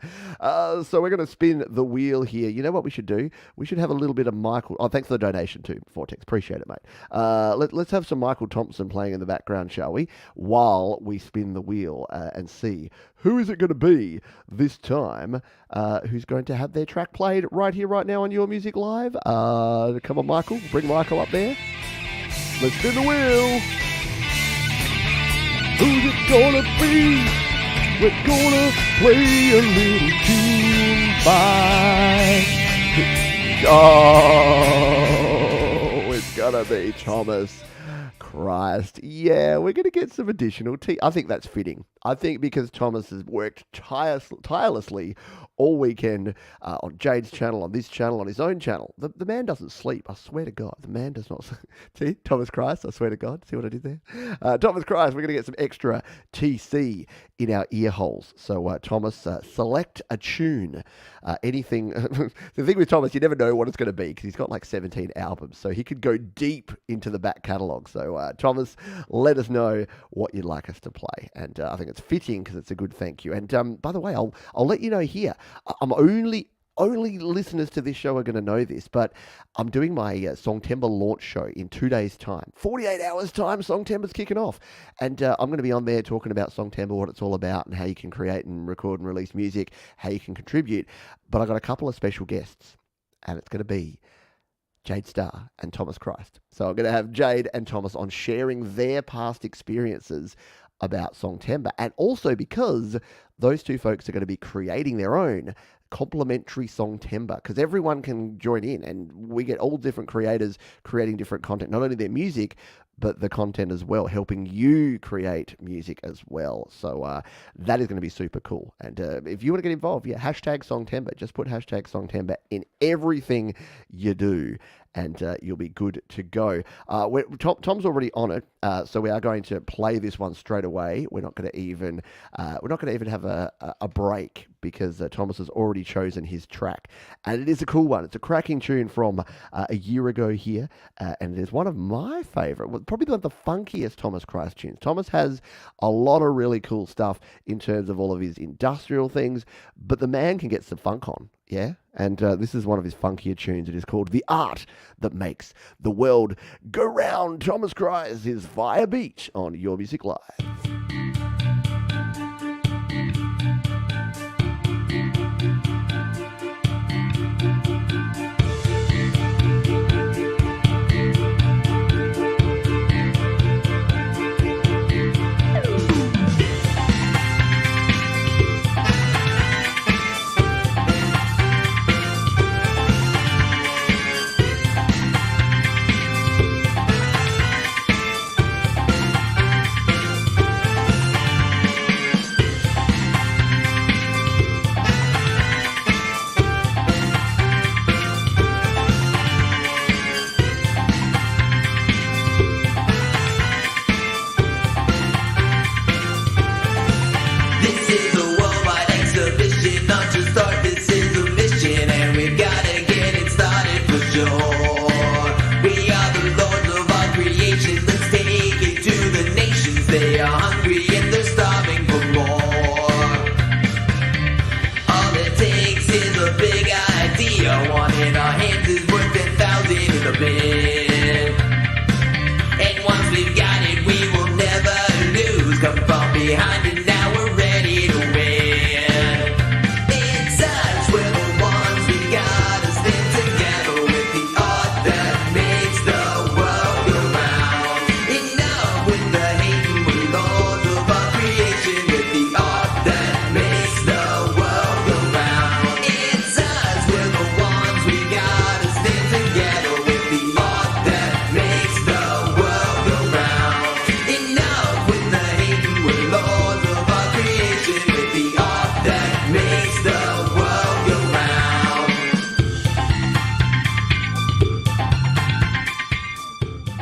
So we're going to spin the wheel here. You know what we should do? We should have a little bit of Michael. Oh, thanks for the donation too, Vortex. Appreciate it, mate. Let's have some Michael Thompson playing in the background, shall we? While we spin the wheel and see who is it going to be this time who's going to have their track played right here, right now on Your Music Live. Come on, Michael. Bring Michael up there. Let's spin the wheel. Who's it going to be? We're gonna play a little tune by... Oh, it's gonna be Thomas Christ. Yeah, we're gonna get some additional I think that's fitting. I think because Thomas has worked tirelessly all weekend on Jade's channel, on this channel, on his own channel. The man doesn't sleep. I swear to God. The man does not sleep. See, Thomas Christ, I swear to God. See what I did there? Thomas Christ, we're going to get some extra TC in our ear holes. So, Thomas, select a tune. Anything. The thing with Thomas, you never know what it's going to be because he's got like 17 albums. So he could go deep into the back catalogue. So, Thomas, let us know what you'd like us to play. And I think it's fitting because it's a good thank you. And by the way, I'll let you know here. I'm only listeners to this show are going to know this, but I'm doing my Songtember launch show in 2 days' time. 48 hours' time, Songtember's kicking off. And I'm going to be on there talking about Songtember, what it's all about, and how you can create and record and release music, how you can contribute. But I got a couple of special guests, and it's going to be Jade Starr and Thomas Christ. So I'm going to have Jade and Thomas on sharing their past experiences about Songtember, and also because those two folks are going to be creating their own complimentary Songtember, because everyone can join in and we get all different creators creating different content, not only their music but the content as well, helping you create music as well. So that is going to be super cool. And if you want to get involved, yeah, hashtag Songtember. Just put hashtag Songtember in everything you do, and you'll be good to go. Tom's already on it, so we are going to play this one straight away. We're not going to even have a break because Thomas has already chosen his track, and it is a cool one. It's a cracking tune from a year ago here, and it is one of my favorite, probably one of the funkiest Thomas Christ tunes. Thomas has a lot of really cool stuff in terms of all of his industrial things, but the man can get some funk on. Yeah, and this is one of his funkier tunes. It is called The Art That Makes the World Go Round. Thomas Christ is Via Beach on Your Music Live.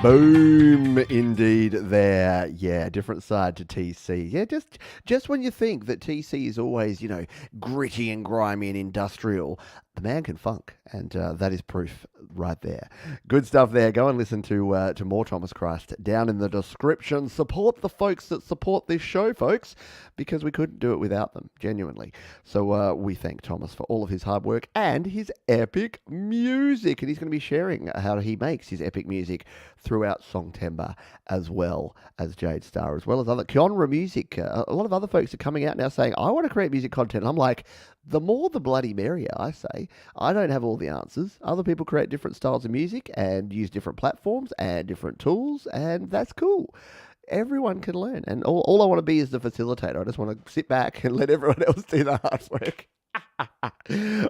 Boom, indeed there. Yeah, different side to TC. Yeah, just when you think that TC is always, gritty and grimy and industrial, the man can funk, and that is proof right there. Good stuff there. Go and listen to more Thomas Christ down in the description. Support the folks that support this show, folks, because we couldn't do it without them, genuinely. So we thank Thomas for all of his hard work and his epic music, and he's going to be sharing how he makes his epic music throughout Songtember, as well as Jade Star, as well as other genre music. A lot of other folks are coming out now saying, I want to create music content. And I'm like, the more the bloody merrier, I say. I don't have all the answers. Other people create different styles of music and use different platforms and different tools, and that's cool. Everyone can learn, and all I want to be is the facilitator. I just want to sit back and let everyone else do the hard work.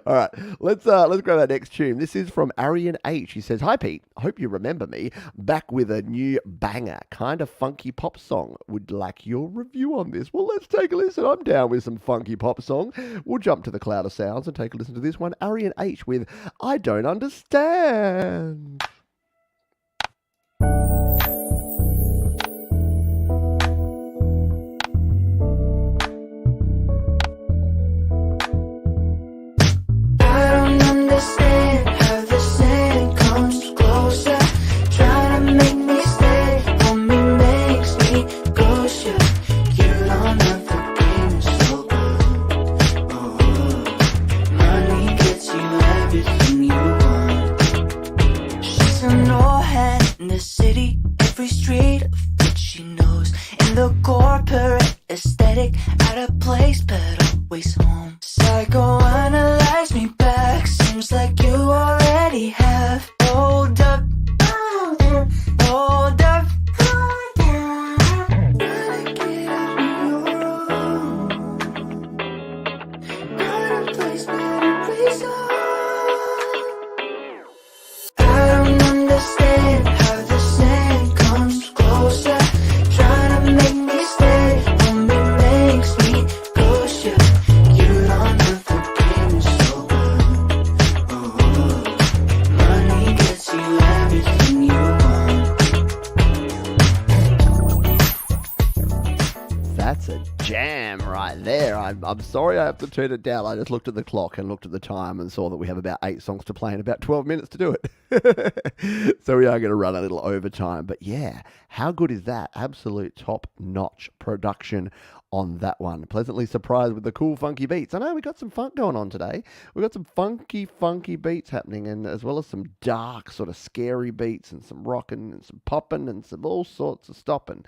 All right, let's grab that next tune. This is from Arian H. He says, "Hi Pete, hope you remember me. Back with a new banger, kind of funky pop song. Would like your review on this." Well, let's take a listen. I'm down with some funky pop song. We'll jump to the cloud of sounds and take a listen to this one. Arian H. with "I Don't Understand." I'm sorry I have to turn it down. I just looked at the clock and looked at the time and saw that we have about 8 songs to play and about 12 minutes to do it. So we are going to run a little overtime. But yeah, how good is that? Absolute top-notch production on that one. Pleasantly surprised with the cool, funky beats. I know we got some funk going on today. We've got some funky beats happening, and as well as some dark, sort of scary beats and some rocking and some popping and some all sorts of stopping.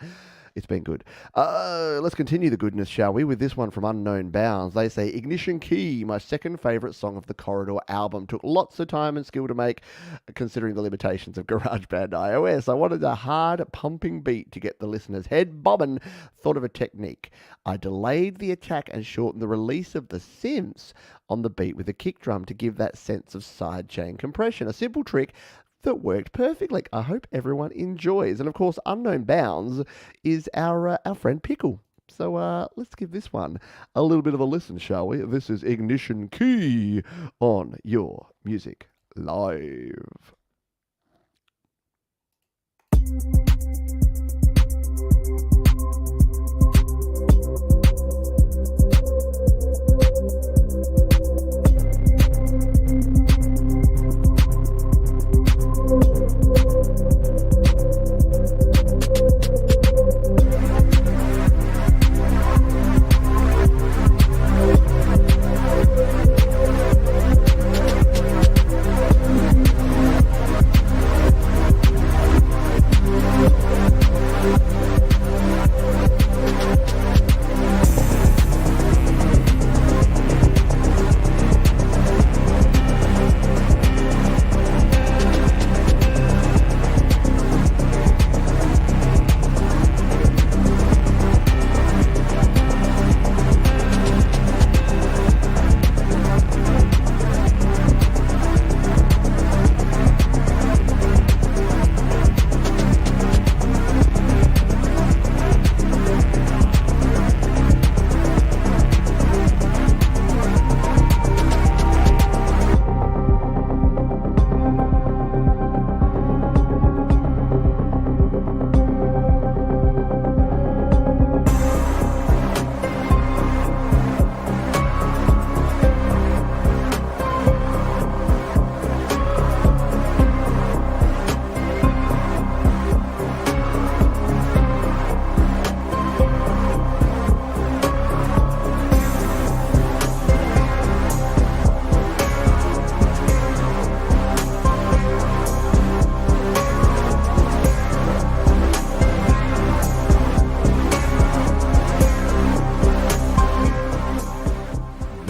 It's been good. Let's continue the goodness, shall we, with this one from Unknown Bounds. They say, "Ignition Key, my second favourite song of the Corridor album. Took lots of time and skill to make, considering the limitations of GarageBand iOS. I wanted a hard, pumping beat to get the listener's head bobbing. Thought of a technique. I delayed the attack and shortened the release of the synths on the beat with a kick drum to give that sense of sidechain compression. A simple trick that worked perfectly. I hope everyone enjoys." And of course, Unknown Bounds is our friend Pickle. So let's give this one a little bit of a listen, shall we? This is Ignition Key on Your Music Live.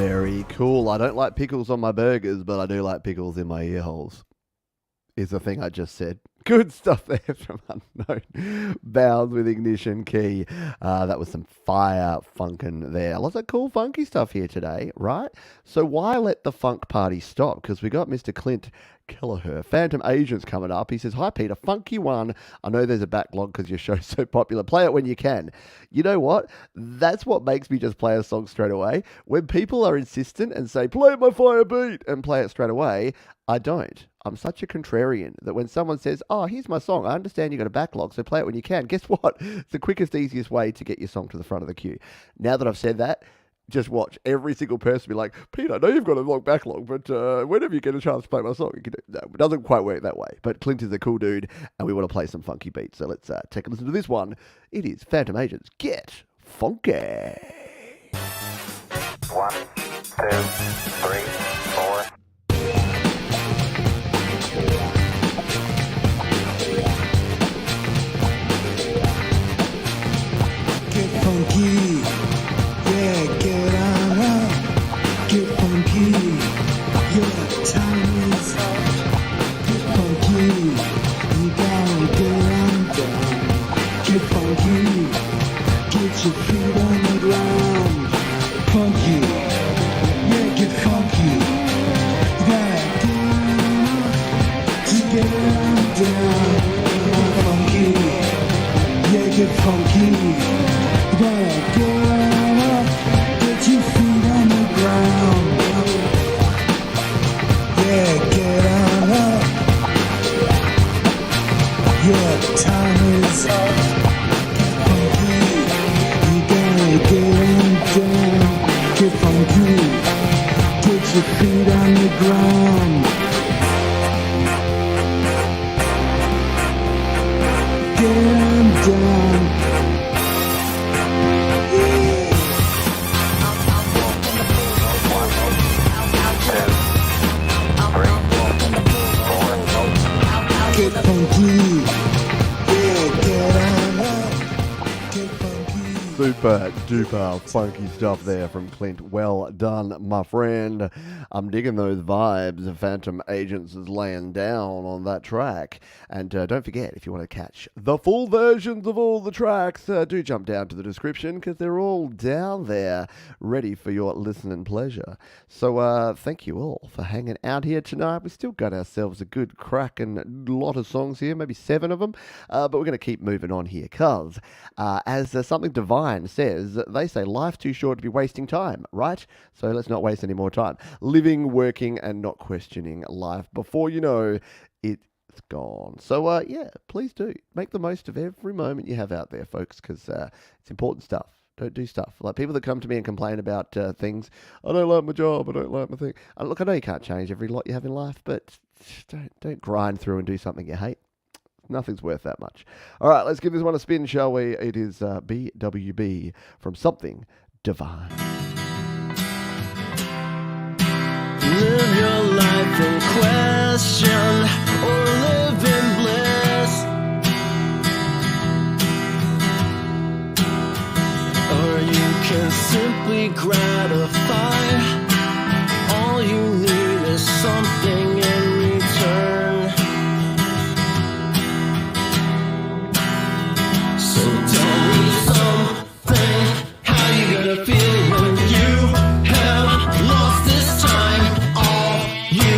Very cool. I don't like pickles on my burgers, but I do like pickles in my ear holes. Is the thing I just said. Good stuff there from Unknown Bounds with Ignition Key. That was some fire funkin' there. Lots of cool funky stuff here today, right? So why let the funk party stop? Because we got Mr. Clint Kelleher, Phantom Agents, coming up. He says, "Hi Peter, funky one. I know there's a backlog because your show's so popular. Play it when you can." You know what? That's what makes me just play a song straight away. When people are insistent and say, "Play my fire beat," and play it straight away, I don't. I'm such a contrarian that when someone says, "Oh, here's my song. I understand you got a backlog, so play it when you can." Guess what? It's the quickest, easiest way to get your song to the front of the queue. Now that I've said that, just watch every single person be like, "Pete, I know you've got a long backlog, but whenever you get a chance to play my song, you can do." No, it doesn't quite work that way. But Clint is a cool dude, and we want to play some funky beats. So let's take a listen to this one. It is Phantom Agents. Get funky. 1, 2, 3, 4. Get funky, yeah, get on up. Get funky, yeah, time is up. Get funky, you gotta get on down. Get funky, get your feet on the ground. Funky, yeah, get funky. You gotta get on down. Funky, yeah, get funky. Get up, get your feet on the ground. Yeah, get on up. Yeah, time is up. Get funky, you gotta get on down. Get funky, get your feet on the ground. Get on down. Get funky, yeah, get on up. Get funky. Super duper funky stuff there from Clint. Well done, my friend. I'm digging those vibes. Phantom Agents is laying down on that track. And don't forget, if you want to catch the full versions of all the tracks, do jump down to the description because they're all down there ready for your listening pleasure. So thank you all for hanging out here tonight. We've still got ourselves a good crack and lot of songs here, maybe 7 of them. But we're going to keep moving on here because as Something Divine says, they say life's too short to be wasting time, right? So let's not waste any more time. Living, working, and not questioning life. Before you know, it's gone. So, yeah, please do. Make the most of every moment you have out there, folks, because it's important stuff. Don't do stuff. Like people that come to me and complain about things. "I don't like my job. I don't like my thing." Look, I know you can't change every lot you have in life, but don't grind through and do something you hate. Nothing's worth that much. All right, let's give this one a spin, shall we? It is BWB from Something Divine. Live your life in question or live in bliss, or you can simply gratify. All you need is something in return. So tell me something, how you gonna feel when you have lost this time? All you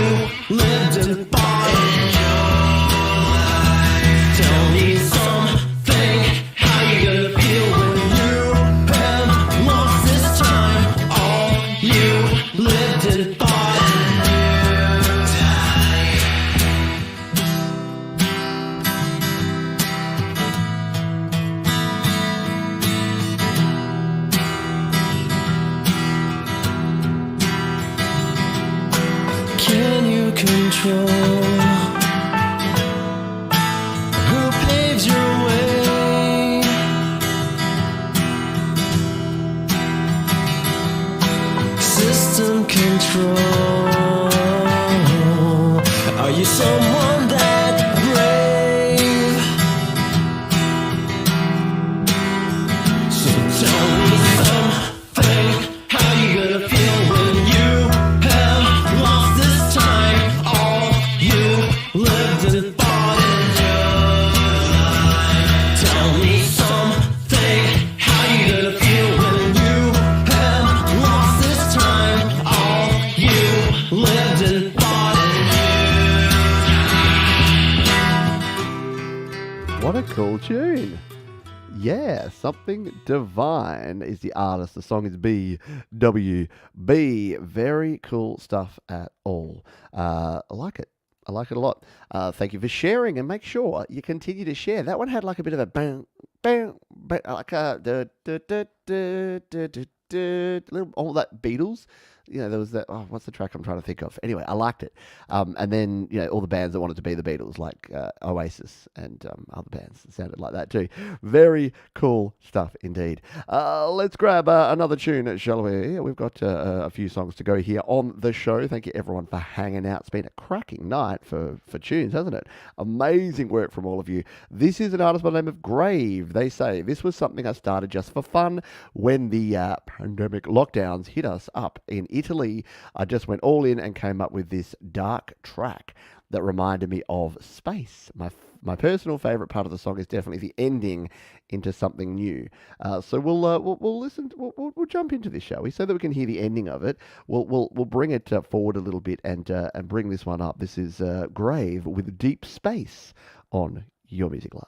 lived and fought. Tell me something, how you gonna feel when you have lost this time? All you lived and fought. Can you control who paves your way? System control. Are you someone that brave? So tell me something, how you gonna feel when cool tune. Yeah, Something Divine is the artist. The song is BWB. Very cool stuff at all. I like it. I like it a lot. Thank you for sharing, and make sure you continue to share. That one had like a bit of a bang, bang, bang, like a all that Beatles. You know, there was that, what's the track I'm trying to think of? Anyway, I liked it. And then, you know, all the bands that wanted to be the Beatles, like Oasis and other bands sounded like that too. Very cool stuff indeed. Let's grab another tune, shall we? Yeah, we've got a few songs to go here on the show. Thank you everyone for hanging out. It's been a cracking night for tunes, hasn't it? Amazing work from all of you. This is an artist by the name of Grave. They say, this was something I started just for fun when the pandemic lockdowns hit us up in Italy. I just went all in and came up with this dark track that reminded me of space. My personal favorite part of the song is definitely the ending into something new. So we'll listen. We'll jump into this, shall we? So that we can hear the ending of it. We'll bring it forward a little bit and bring this one up. This is Grave with Deep Space on Your Music Live.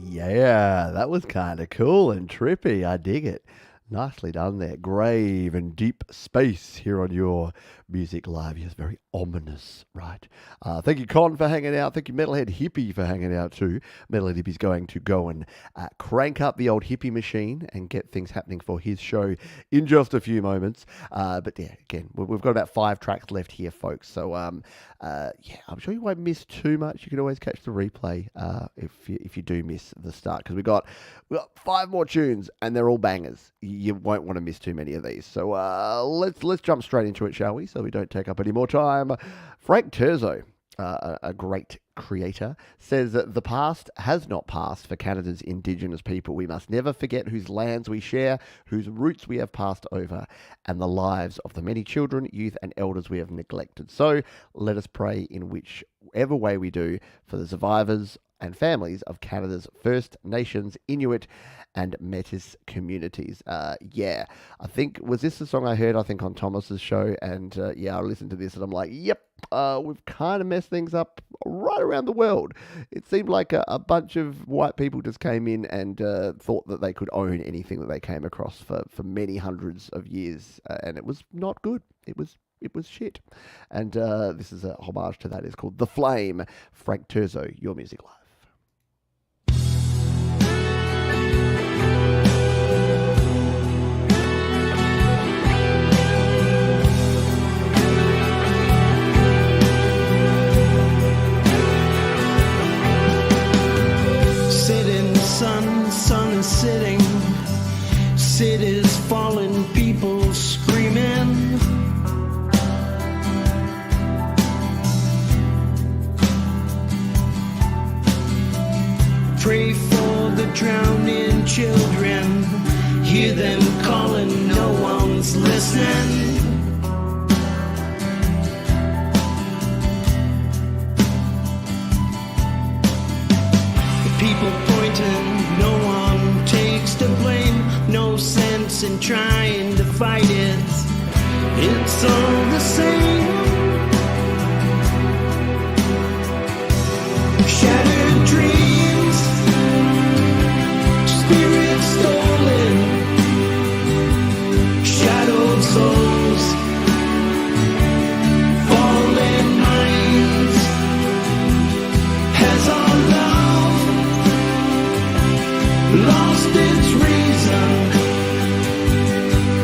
Yeah, that was kind of cool and trippy. I dig it. Nicely done there. Grave and Deep Space here on Your Music Live. Yes, very ominous, right? Thank you, Con, for hanging out. Thank you, Metalhead Hippie, for hanging out too. Metalhead Hippie's going to go and crank up the old hippie machine and get things happening for his show in just a few moments. But yeah, again, we've got about 5 tracks left here, folks. So yeah, I'm sure you won't miss too much. You can always catch the replay if you do miss the start, because we've got 5 more tunes and they're all bangers. You won't want to miss too many of these. So let's jump straight into it, shall we? So we don't take up any more time. Frank Terzo, a great creator, says that the past has not passed for Canada's Indigenous people. We must never forget whose lands we share, whose roots we have passed over, and the lives of the many children, youth, and elders we have neglected. So let us pray in whichever way we do for the survivors and families of Canada's First Nations, Inuit, and Métis communities. Yeah, I think, was this the song I heard, I think, on Thomas's show? And yeah, I listened to this and I'm like, yep, we've kind of messed things up right around the world. It seemed like a bunch of white people just came in and thought that they could own anything that they came across for many hundreds of years, and it was not good. It was shit. And this is a homage to that. It's called The Flame. Frank Terzo, Your Music Live. Sun is sitting, cities falling, people screaming. Pray for the drowning children, hear them calling, no one's listening. no sense in trying to fight it. It's all the same. Shattered dreams, spirits stolen, shadowed souls, fallen minds. Has our love lost its reason?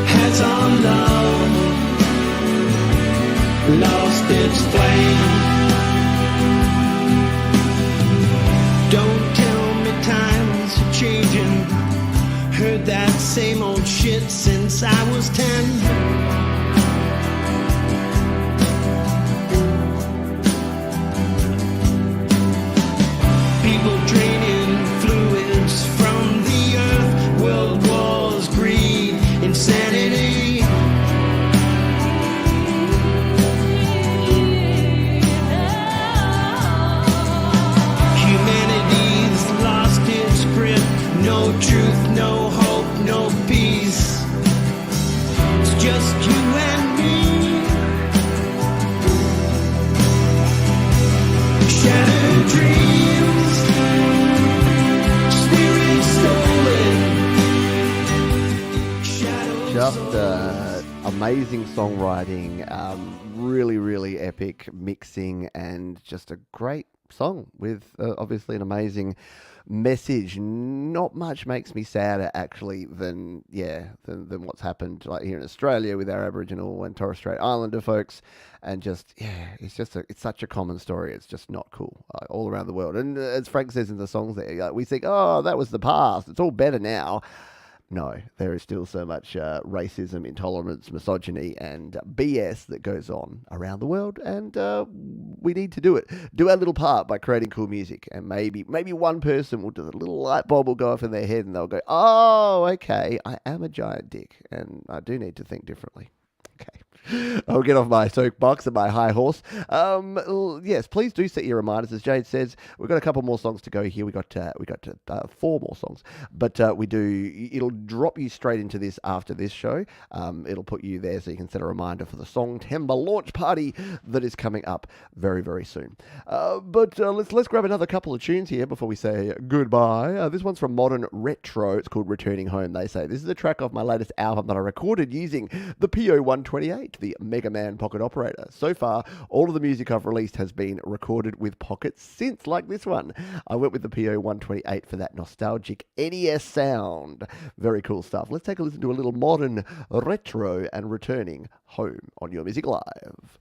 Has our love lost its flame? Don't tell me times are changing. Heard that same old shit since I was 10. People draining fluids from the earth, world wars, greed, insanity. Humanity's lost its grip, no truth, no hope, no peace. It's just you and me. Shattered dreams, spirits stolen. Just amazing songwriting, really, really epic mixing, and just a great song with obviously an amazing message. Not much makes me sadder actually than what's happened like here in Australia with our Aboriginal and Torres Strait Islander folks, and it's such a common story. It's just not cool all around the world. And as Frank says in the songs there, we think, oh, that was the past, it's all better now. No, there is still so much racism, intolerance, misogyny, and BS that goes on around the world, and we need to do it. Do our little part by creating cool music, and maybe one person will do the little light bulb will go off in their head, and they'll go, "Oh, okay, I am a giant dick, and I do need to think differently." Okay. I'll get off my soapbox and my high horse. Yes, please do set your reminders. As Jade says, we've got a couple more songs to go here. We got 4 more songs, but it'll drop you straight into this after this show. It'll put you there so you can set a reminder for the Songtember launch party that is coming up very, very soon. But let's grab another couple of tunes here before we say goodbye. This one's from Modern Retro. It's called Returning Home. They say this is a track off my latest album that I recorded using the PO128. The Mega Man Pocket Operator. So far, all of the music I've released has been recorded with pocket synths like this one. I went with the PO128 for that nostalgic NES sound. Very cool stuff. Let's take a listen to a little Modern Retro and Returning Home on Your Music Live.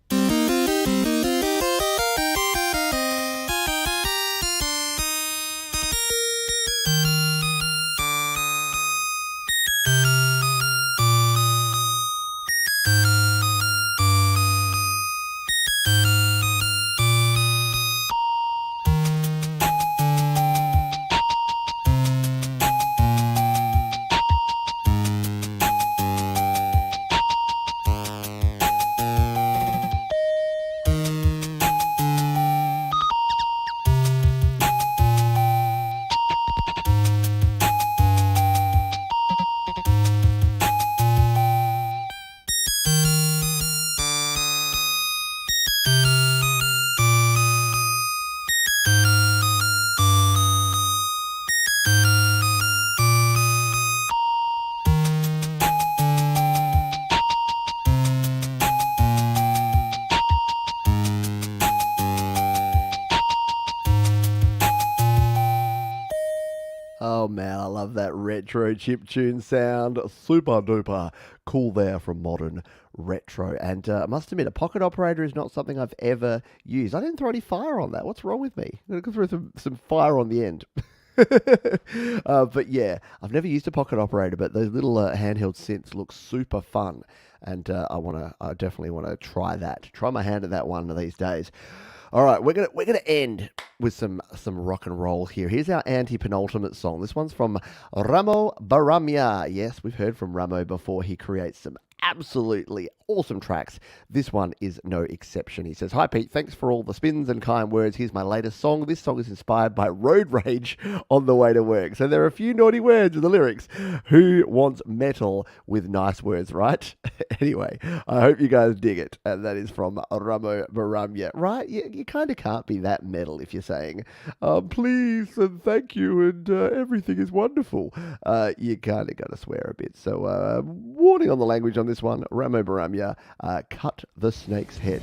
Oh man, I love that retro chiptune sound. Super duper cool there from Modern Retro. And I must admit, a pocket operator is not something I've ever used. I didn't throw any fire on that. What's wrong with me? I'm going to throw some fire on the end. But yeah, I've never used a pocket operator, but those little handheld synths look super fun. And I definitely want to try that. Try my hand at that one of these days. All right, we're gonna end with some rock and roll here. Here's our anti-penultimate song. This one's from Ramo Baramia. Yes, we've heard from Ramo before. He creates some absolutely awesome tracks. This one is no exception. He says, "Hi Pete, thanks for all the spins and kind words. Here's my latest song. This song is inspired by road rage on the way to work." So there are a few naughty words in the lyrics. Who wants metal with nice words, right? Anyway, I hope you guys dig it. And that is from Ramo Baramya. Right? You kind of can't be that metal if you're saying, please and thank you and everything is wonderful. You kind of got to swear a bit. So warning on the language on this one. Ramo Baramya, cut the snake's head.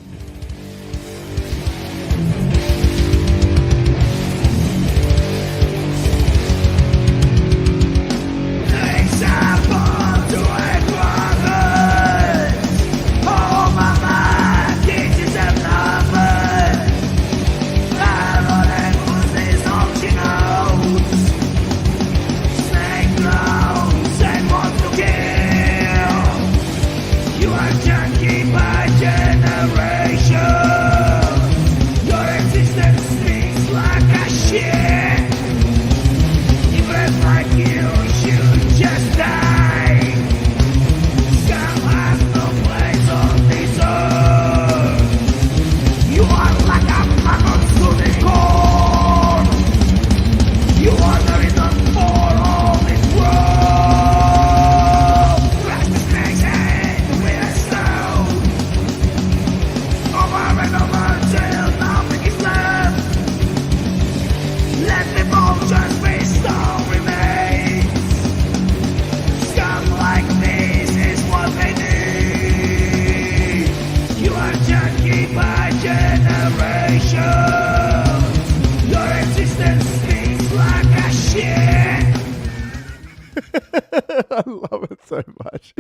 I love it so much.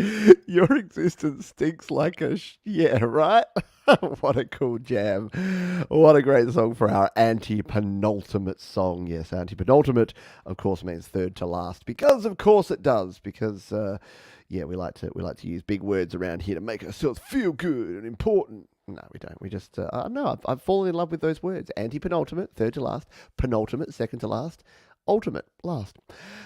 Your existence stinks like a yeah, right? What a cool jam. What a great song for our anti-penultimate song. Yes, anti-penultimate, of course, means third to last. Because, of course, it does. Because, yeah, we like to use big words around here to make ourselves feel good and important. No, we don't. We just, no, I've fallen in love with those words. Anti-penultimate, third to last. Penultimate, second to last. Ultimate, last.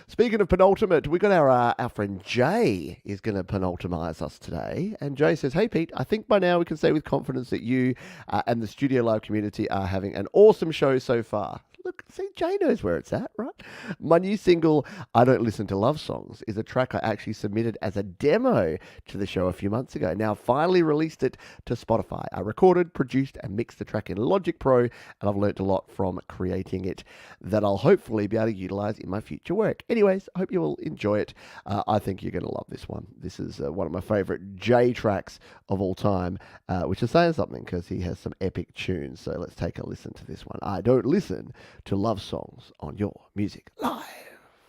Speaking of penultimate, we got our friend Jay is going to penultimize us today. And Jay says, "Hey Pete, I think by now we can say with confidence that you and the Studio Live community are having an awesome show so far." Look, see, Jay knows where it's at, right? My new single, I Don't Listen to Love Songs, is a track I actually submitted as a demo to the show a few months ago. Now, finally released it to Spotify. I recorded, produced, and mixed the track in Logic Pro, and I've learnt a lot from creating it that I'll hopefully be able to utilize in my future work. Anyways, I hope you will enjoy it. I think you're going to love this one. This is one of my favorite Jay tracks of all time, which is saying something because he has some epic tunes. So let's take a listen to this one. I Don't Listen to Love Songs on Your Music Live.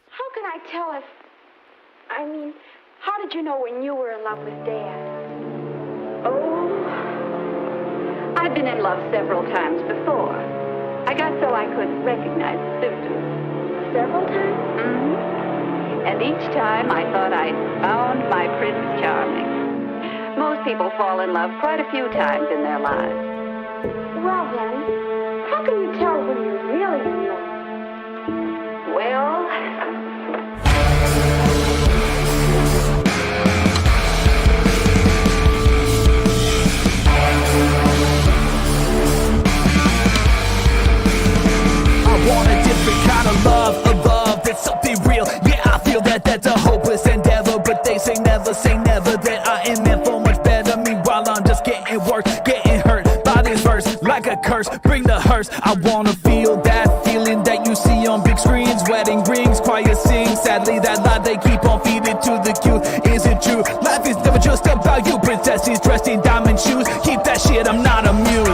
How can I tell if... I mean, how did you know when you were in love with Dad? Oh, I've been in love several times before. I got so I could recognize the symptoms. Several times? Mm-hmm. And each time I thought I'd found my Prince Charming. Most people fall in love quite a few times in their lives. Well then, how can you tell when you're really in love? Well... I want a different kind of love, a love that's something real. Yeah, I feel that that's a hopeless endeavor, but they say never, that I am meant for much better. Meanwhile, I'm just getting worse, getting hurt by this verse, like a curse. Bring the hearse. I wanna feel that feeling that you see on big screens, wedding rings, choir sing. Sadly, that lie they keep on feeding to the queue. Is it true? Life is never just about you. Princesses dressed in diamond shoes. Keep that shit. I'm not amused.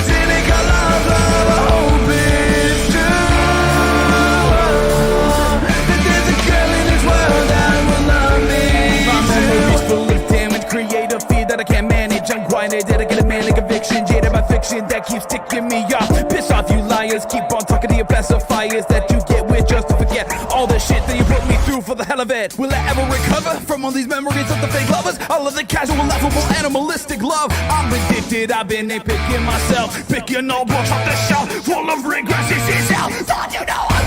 Cynical find a dedicated man like conviction. Jaded by fiction that keeps ticking me off. Piss off, you liars. Keep on talking to your pacifiers that you get with just to forget all the shit that you put me through for the hell of it. Will I ever recover from all these memories of the fake lovers? All of the casual, laughable, animalistic love. I'm addicted, I've been picking myself. Picking all books off the shelf, full of regrets, this is hell. Thought you know I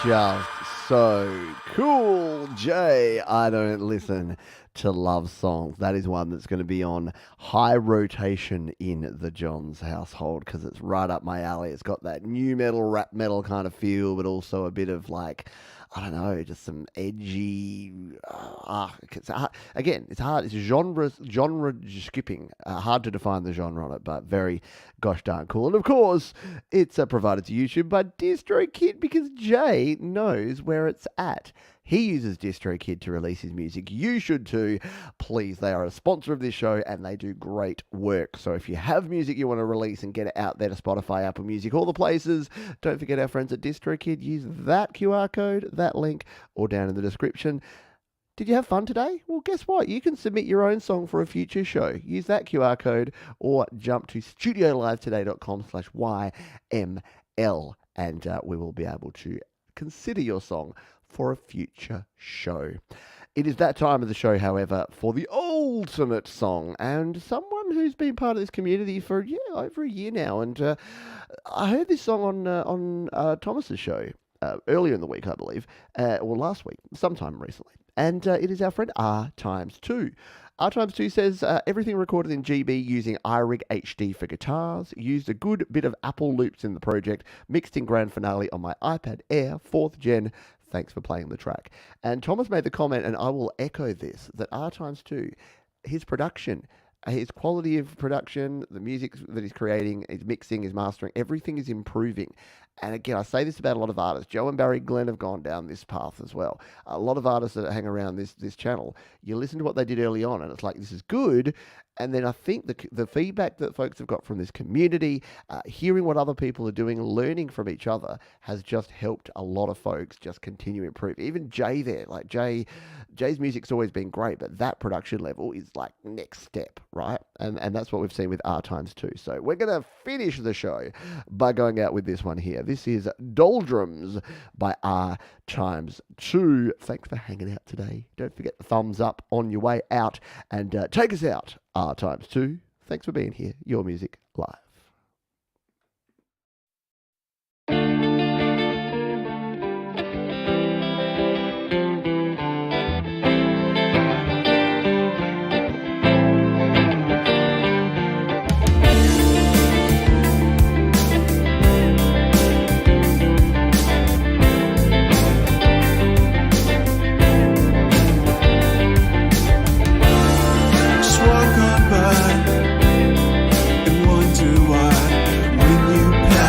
Just so cool. Jay, I don't listen to love songs. That is one that's going to be on high rotation in the Johns household because it's right up my alley. It's got that new metal, rap metal kind of feel, but also a bit of like, I don't know, just some edgy. Again, it's hard. It's genre skipping. Hard to define the genre on it, but very gosh darn cool. And of course, it's provided to YouTube by DistroKid because Jay knows where it's at. He uses DistroKid to release his music. You should too. Please, they are a sponsor of this show and they do great work. So if you have music you want to release and get it out there to Spotify, Apple Music, all the places, don't forget our friends at DistroKid. Use that QR code, that link, or down in the description. Did you have fun today? Well, guess what? You can submit your own song for a future show. Use that QR code or jump to studiolivetoday.com/YML and we will be able to consider your song for a future show. It is that time of the show, however, for the ultimate song, and someone who's been part of this community for over a year now. And I heard this song on Thomas's show earlier in the week, I believe, or last week, sometime recently. And it is our friend R times 2. R times 2 says, everything recorded in GB using iRig HD for guitars, used a good bit of Apple loops in the project, mixed in grand finale on my iPad Air 4th gen. Thanks for playing the track. And Thomas made the comment, and I will echo this, that R times 2, his production, his quality of production, the music that he's creating, his mixing, his mastering, everything is improving. And again, I say this about a lot of artists. Joe and Barry Glenn have gone down this path as well. A lot of artists that hang around this channel, you listen to what they did early on, and it's like, this is good. And then I think the feedback that folks have got from this community, hearing what other people are doing, learning from each other, has just helped a lot of folks just continue to improve. Even Jay there, like Jay's music's always been great, but that production level is like next step, right? And that's what we've seen with R times 2. So we're going to finish the show by going out with this one here. This is Doldrums by R times 2. Thanks for hanging out today. Don't forget the thumbs up on your way out and take us out. R times 2. Thanks for being here. Your Music Live.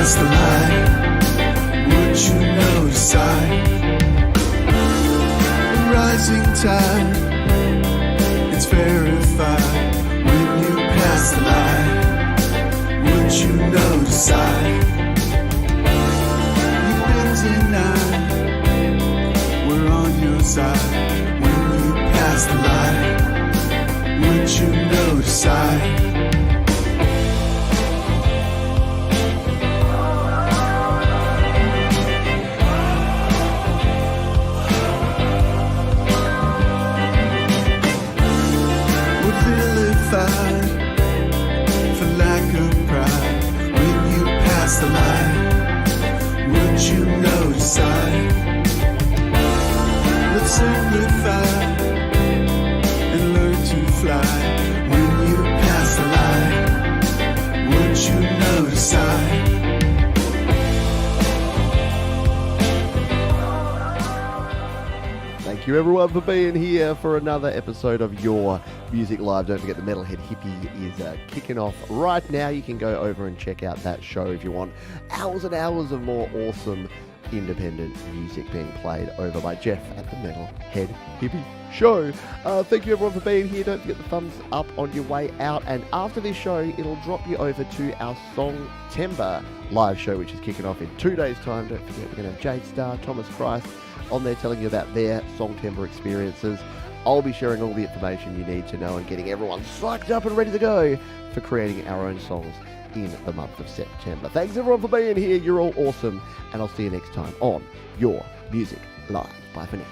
The light, would you notice I, a rising tide, it's verified. When you pass the light, would you notice I, you've been denied, we're on your side. When you pass the light, would you notice I, for lack of pride. When you pass the light, would you notice I, let's simplify and learn to fly. When you pass the light, would you notice I, thank you everyone for being here for another episode of Your Music Live. Don't forget the Metalhead Hippie is kicking off right now. You can go over and check out that show if you want hours and hours of more awesome independent music being played over by Jeff at the Metalhead Hippie Show. Thank you everyone for being here. Don't forget the thumbs up on your way out, and after this show it'll drop you over to our Song Timber live show, which is kicking off in 2 days time. Don't forget we're going to have Jade Star, Thomas Christ on there telling you about their Song Timber experiences. I'll be sharing all the information you need to know and getting everyone psyched up and ready to go for creating our own songs in the month of September. Thanks everyone for being here. You're all awesome. And I'll see you next time on Your Music Live. Bye for now.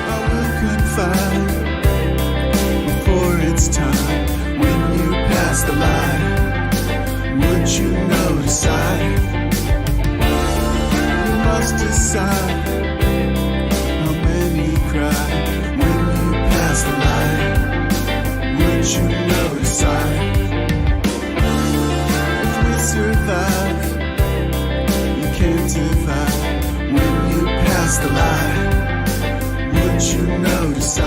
I will confide before it's time. When you pass the line, would you notice you must decide how many cry when you pass the line. Would you notice if we survive, you can't divide when you pass the line. Would you notice